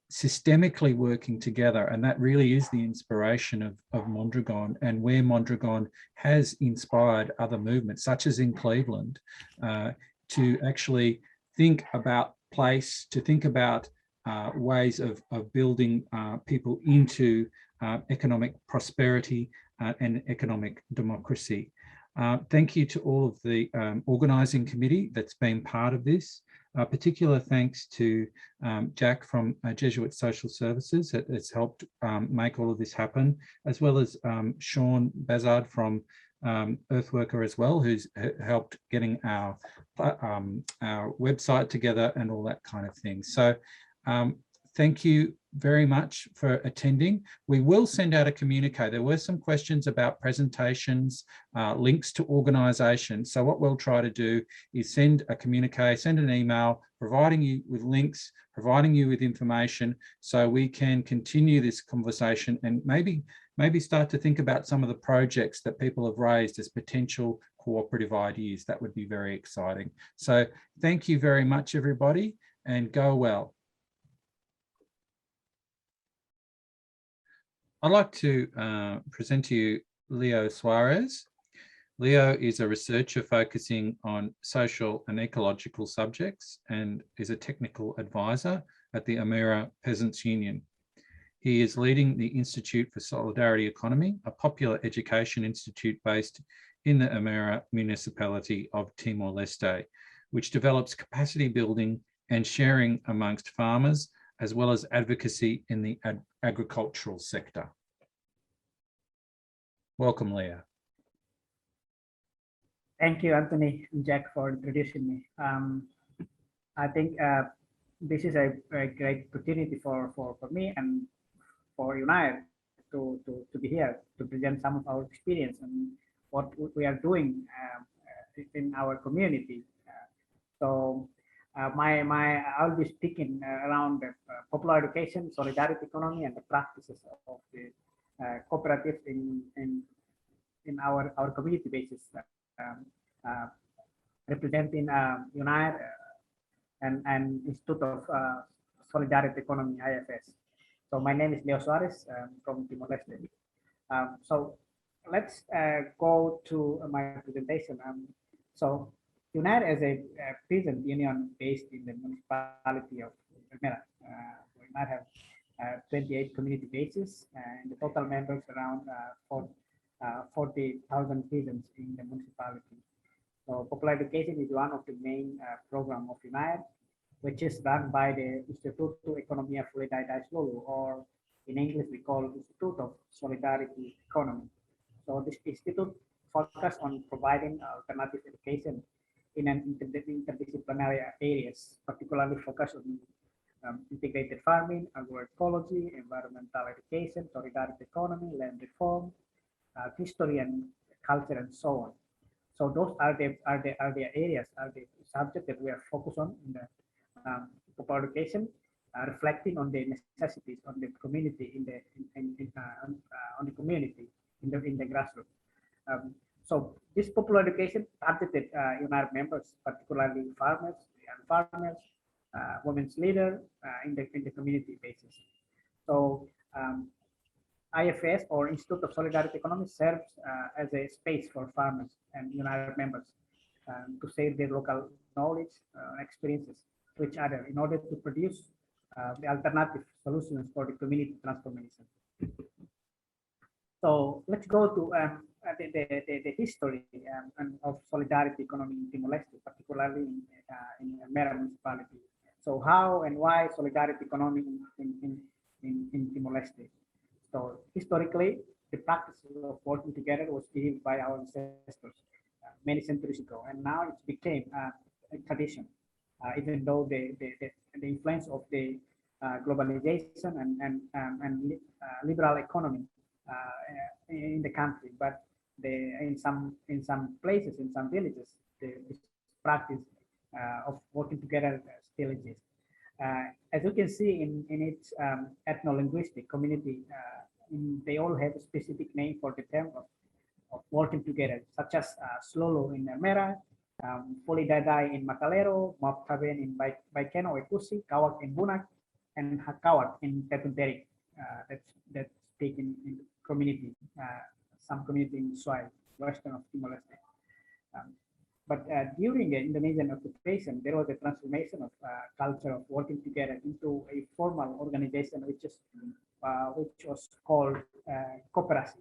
systemically working together, and that really is the inspiration of Mondragon, and where Mondragon has inspired other movements, such as in Cleveland, to actually think about place, to think about ways of building people into economic prosperity and economic democracy. Thank you to all of the organising committee that's been part of this. Particular thanks to Jack from Jesuit Social Services that has helped make all of this happen, as well as Sean Bazard from Earthworker as well, who's helped getting our website together and all that kind of thing. So thank you very much for attending. We will send out a communique. There were some questions about presentations, links to organisations. So what we'll try to do is send a communique, send an email, providing you with links, providing you with information, so we can continue this conversation and maybe start to think about some of the projects that people have raised as potential cooperative ideas. That would be very exciting. So thank you very much, everybody, and go well. I'd like to present to you Leo Suarez. Leo is a researcher focusing on social and ecological subjects and is a technical advisor at the Amira Peasants Union. He is leading the Institute for Solidarity Economy, a popular education institute based in the Amira municipality of Timor-Leste, which develops capacity building and sharing amongst farmers, as well as advocacy in the agricultural sector. Welcome, Leo. Thank you, Anthony and Jack, for introducing me. I think this is a very great opportunity for me and for United to be here to present some of our experience and what we are doing in our community. I'll be speaking around popular education, solidarity economy, and the practices of the cooperative in our community basis, representing United and Institute of Solidarity Economy, IFS. So my name is Leo Suarez from Timor-Leste. So let's go to my presentation. So United is a peasant union based in the municipality of Arizmendi. We might have 28 community bases and the total members around 40,000 peasants in the municipality. So popular education is one of the main program of United, which is run by the Instituto Economia Solidaridade Lulu, or in English we call Institute of Solidarity Economy. So this institute focuses on providing alternative education in an interdisciplinary areas, particularly focused on integrated farming, agroecology, environmental education, solidarity economy, land reform, history and culture, and so on. So those are the areas, are the subjects that we are focused on in the popular education, reflecting on the necessities on the community on the community in the grassroots. So this popular education targeted United members, particularly farmers, young farmers, women's leaders in the community basis. So IFS, or Institute of Solidarity Economy, serves as a space for farmers and United members to share their local knowledge and experiences to each other in order to produce the alternative solutions for the community transformation. So let's go to the history of solidarity economy in Timor-Leste, particularly in Mera municipality. So how and why solidarity economy in Timor-Leste? So historically, the practice of working together was developed by our ancestors many centuries ago, and now it became a tradition, even though the influence of the globalization and liberal economy in the country, but in some places, in some villages, this practice of working together still exists. As you can see in its ethno-linguistic community, they all have a specific name for the term of working together, such as Slolo in Mera, Folidadai in Macalero, Mapkaben in Baikeno Ekusi, Kawak in Bunak, and Hakawat in Tetunterik. That speak in community, some community in Suai, western of Timor-Leste. But during the Indonesian occupation, there was a transformation of culture of working together into a formal organization, which was called Koperasi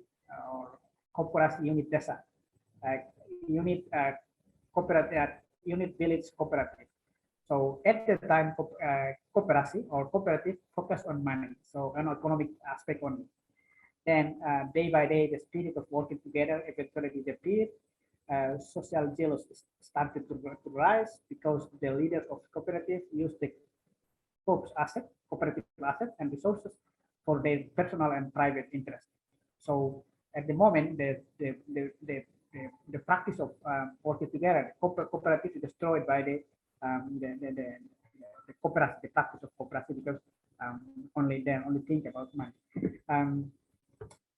or Koperasi Unit Desa, unit cooperative, unit village cooperative. So at the time, Koperasi or cooperative focused on money, so an economic aspect only. Then day by day, the spirit of working together eventually disappeared. Social jealousy started to rise because the leaders of cooperative used the cooperative asset and resources for their personal and private interests. So at the moment, the practice of working together, cooperative is destroyed by the cooperative, the practice of cooperative, because only think about money.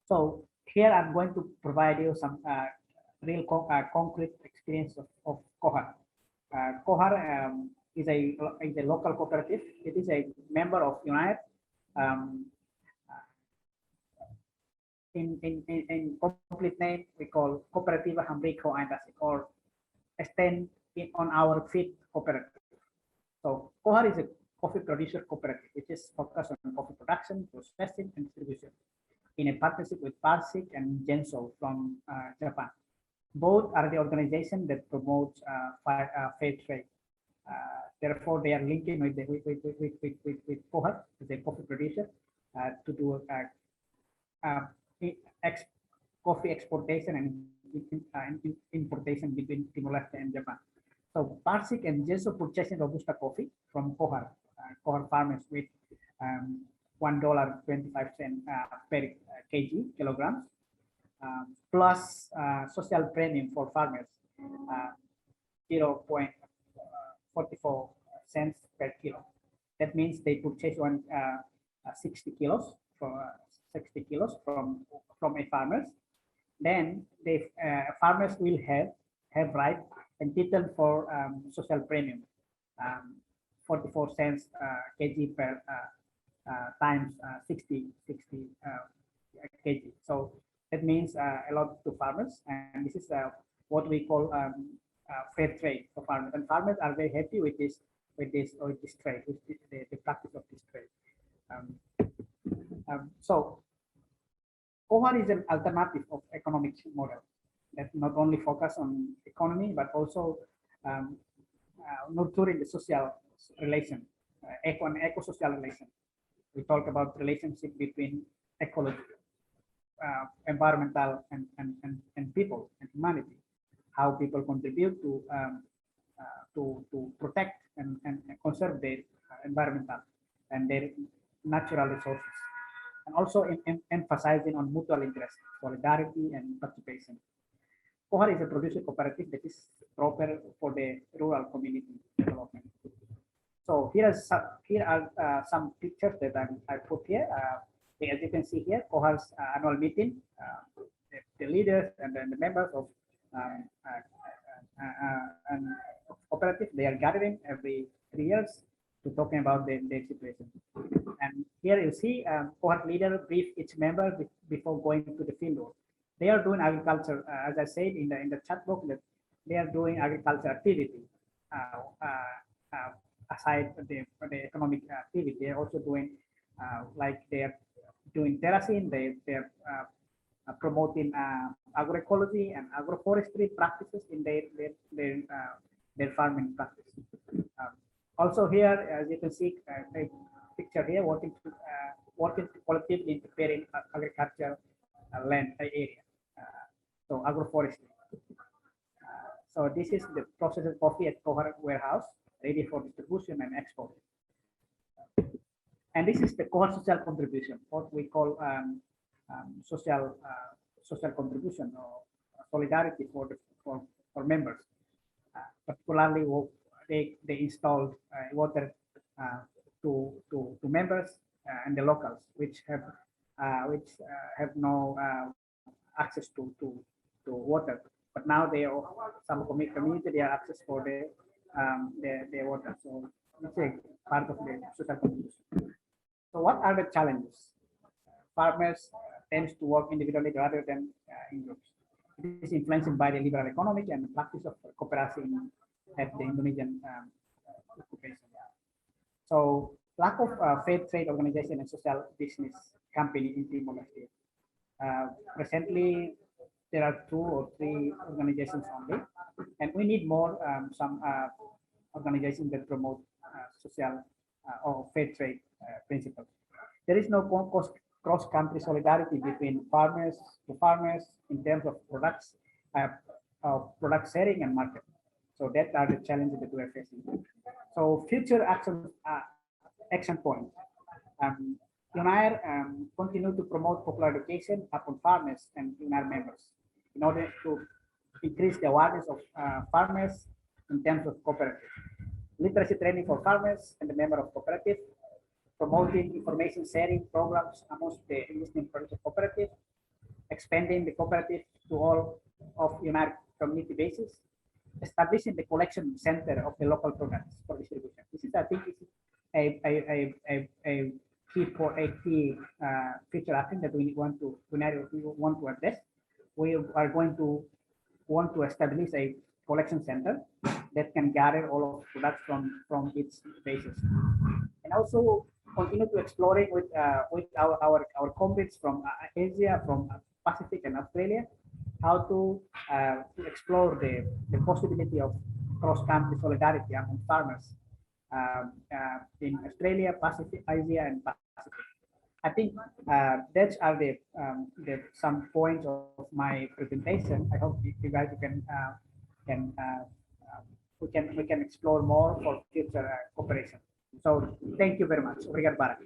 So here I'm going to provide you some real concrete experience of Kohar. Kohar is a local cooperative. It is a member of United. In complete name, we call Cooperativa Hambrico Aintasik, or stand on our feet cooperative. So Kohar is a coffee producer cooperative, which is focused on coffee production, processing, and distribution in a partnership with Parsik and Genso from Japan. Both are the organization that promotes fair trade. Therefore, they are linking with Kohar, the coffee producer, to do coffee exportation and importation between Timor-Leste and Japan. So Parsik and Genso purchasing Robusta coffee from Kohar farmers with $1.25 per kilograms, plus social premium for farmers, 0.44 cents per kilo. That means they purchase 60 kilos from a farmers. Then the farmers will have right entitled for social premium, 44 cents kg per times 60 kg. So that means a lot to farmers, and this is what we call fair trade for farmers. And farmers are very happy with this trade, with the practice of this trade. So Kohar is an alternative of economic model that not only focus on economy, but also nurturing the social relation, eco-social relation. We talk about relationship between ecology, environmental and people and humanity, how people contribute to protect and conserve their environmental and their natural resources, and also emphasizing on mutual interest, solidarity, and participation. Kohar is a producer cooperative that is proper for the rural community development. So here are some pictures that I put here. As you can see here, Kohar's annual meeting, the leaders and the members of cooperative, they are gathering every 3 years to talking about their situation. And here you see Kohar leader brief each member before going to the field work. They are doing agriculture, as I said in the chat box, that they are doing agriculture activity aside the economic activity, they're also doing like they're doing terracing, they're promoting agroecology and agroforestry practices in their farming practice. Also here, as you can see, a picture here, working collectively in preparing agricultural land area. So agroforestry. So this is the processed coffee at Kohar warehouse, ready for distribution and export. And this is the core social contribution, what we call social contribution or solidarity for members. Particularly, they installed water to members and the locals, which have no access to water. But now some community they have access for the water. So it's a part of the social contribution. So what are the challenges? Farmers tends to work individually rather than in groups. It is influenced by the liberal economic and the practice of cooperation at the Indonesian occupation. So lack of fair trade organization and social business company in Timor-Leste. Recently, there are 2 or 3 organizations only, and we need more some organizations that promote social or fair trade principles. There is no cross-country solidarity between farmers to farmers in terms of products, product sharing and market. So that are the challenges that we are facing. So future action points. UNAIR continue to promote popular education upon farmers and UNAIR members in order to increase the awareness of farmers in terms of cooperative. Literacy training for farmers and the member of cooperative, promoting information sharing programs amongst the existing producer cooperative, expanding the cooperative to all of UNAIR community bases, establishing the collection center of the local products for distribution. This is, I think, a key feature I think that we want to address. We are going to want to establish a collection center that can gather all of products from its bases, and also continue to exploring with our comrades from Asia, from Pacific and Australia, how to explore the possibility of cross-country solidarity among farmers in Australia, Pacific, Asia, and Pacific. I think that are the some points of my presentation. I hope you guys we can explore more for future cooperation. So thank you very much. Obrigado, Barak.